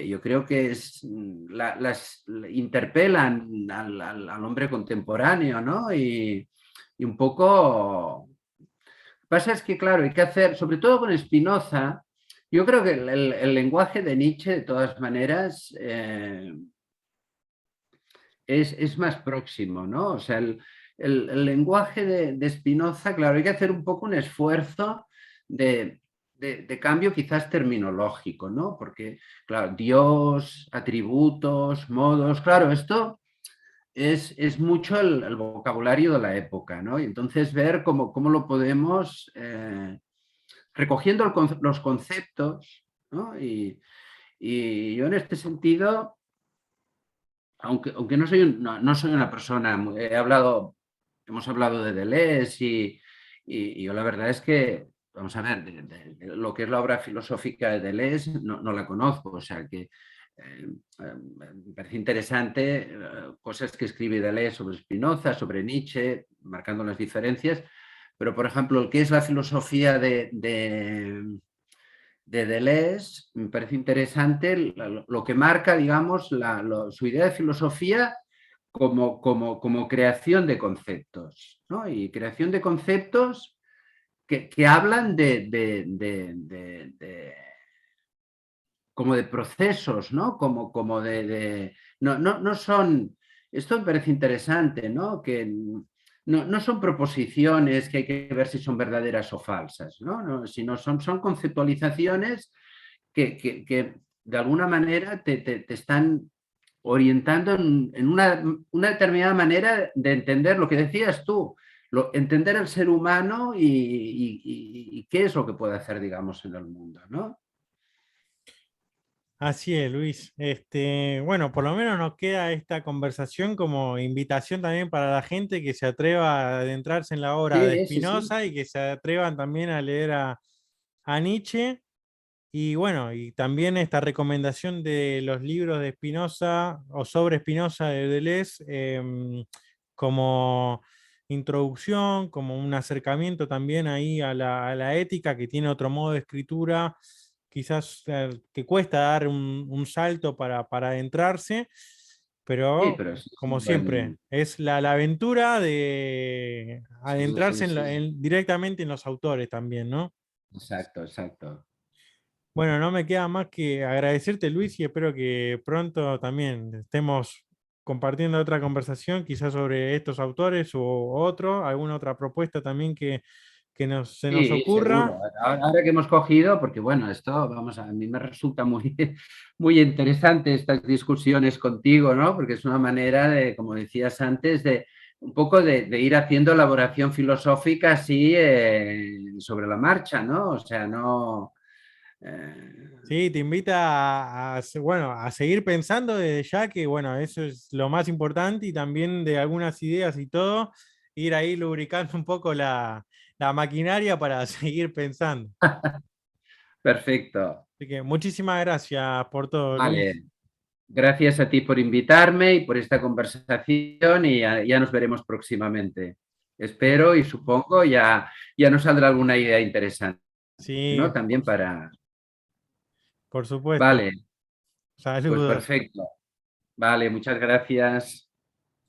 yo creo que las interpelan al hombre contemporáneo, ¿no? Y un poco... Pasa es que, claro, hay que hacer, sobre todo con Spinoza, yo creo que el lenguaje de Nietzsche, de todas maneras, es más próximo, ¿no? O sea, el lenguaje de Spinoza, claro, hay que hacer un poco un esfuerzo de cambio quizás terminológico, ¿no? Porque, claro, Dios, atributos, modos, claro, esto es mucho el vocabulario de la época, ¿no? Y entonces ver cómo lo podemos, recogiendo los conceptos, ¿no? Y yo en este sentido aunque no soy una persona, hemos hablado de Deleuze y yo la verdad es que, vamos a ver, lo que es la obra filosófica de Deleuze no la conozco, o sea que me parece interesante cosas que escribe Deleuze sobre Spinoza, sobre Nietzsche, marcando las diferencias, pero por ejemplo, lo que es la filosofía de Deleuze, me parece interesante lo que marca, digamos, su idea de filosofía como creación de conceptos, ¿no? Y creación de conceptos que hablan como de procesos, ¿no? Como no son, esto me parece interesante, ¿no? Que no son proposiciones que hay que ver si son verdaderas o falsas, ¿no? Sino son conceptualizaciones que de alguna manera te están orientando en una determinada manera de entender lo que decías tú, entender al ser humano y qué es lo que puede hacer, digamos, en el mundo, ¿no? Así es, Luis. Bueno, por lo menos nos queda esta conversación como invitación también para la gente que se atreva a adentrarse en la obra de Sí, sí, sí. Spinoza y que se atrevan también a leer a Nietzsche. Y bueno, y también esta recomendación de los libros de Spinoza o sobre Spinoza de Deleuze, como introducción, como un acercamiento también ahí a la ética, que tiene otro modo de escritura, quizás que cuesta dar un salto para adentrarse, Sí, pero pero sí es como un siempre, buen... es la aventura de Sí, adentrarse sí, sí. directamente en los autores también, ¿no? Exacto, exacto. Bueno, no me queda más que agradecerte, Luis, y espero que pronto también estemos compartiendo otra conversación, quizás sobre estos autores o otro, alguna otra propuesta también que se nos Sí, seguro. ocurra. Ahora que hemos cogido, porque bueno, esto, vamos, a mí me resulta muy, muy interesante estas discusiones contigo, ¿no? Porque es una manera de, como decías antes, de un poco de ir haciendo elaboración filosófica así sobre la marcha, ¿no? O sea, no... Sí, te invita bueno, a seguir pensando desde ya que, bueno, eso es lo más importante y también de algunas ideas y todo, ir ahí lubricando un poco la maquinaria para seguir pensando. Perfecto. Así que muchísimas gracias por todo, Luis. Vale. Gracias a ti por invitarme y por esta conversación y ya nos veremos próximamente. Espero y supongo ya nos saldrá alguna idea interesante, Sí, ¿no? También para... por supuesto. Vale, pues Saludos. perfecto. Vale, muchas gracias.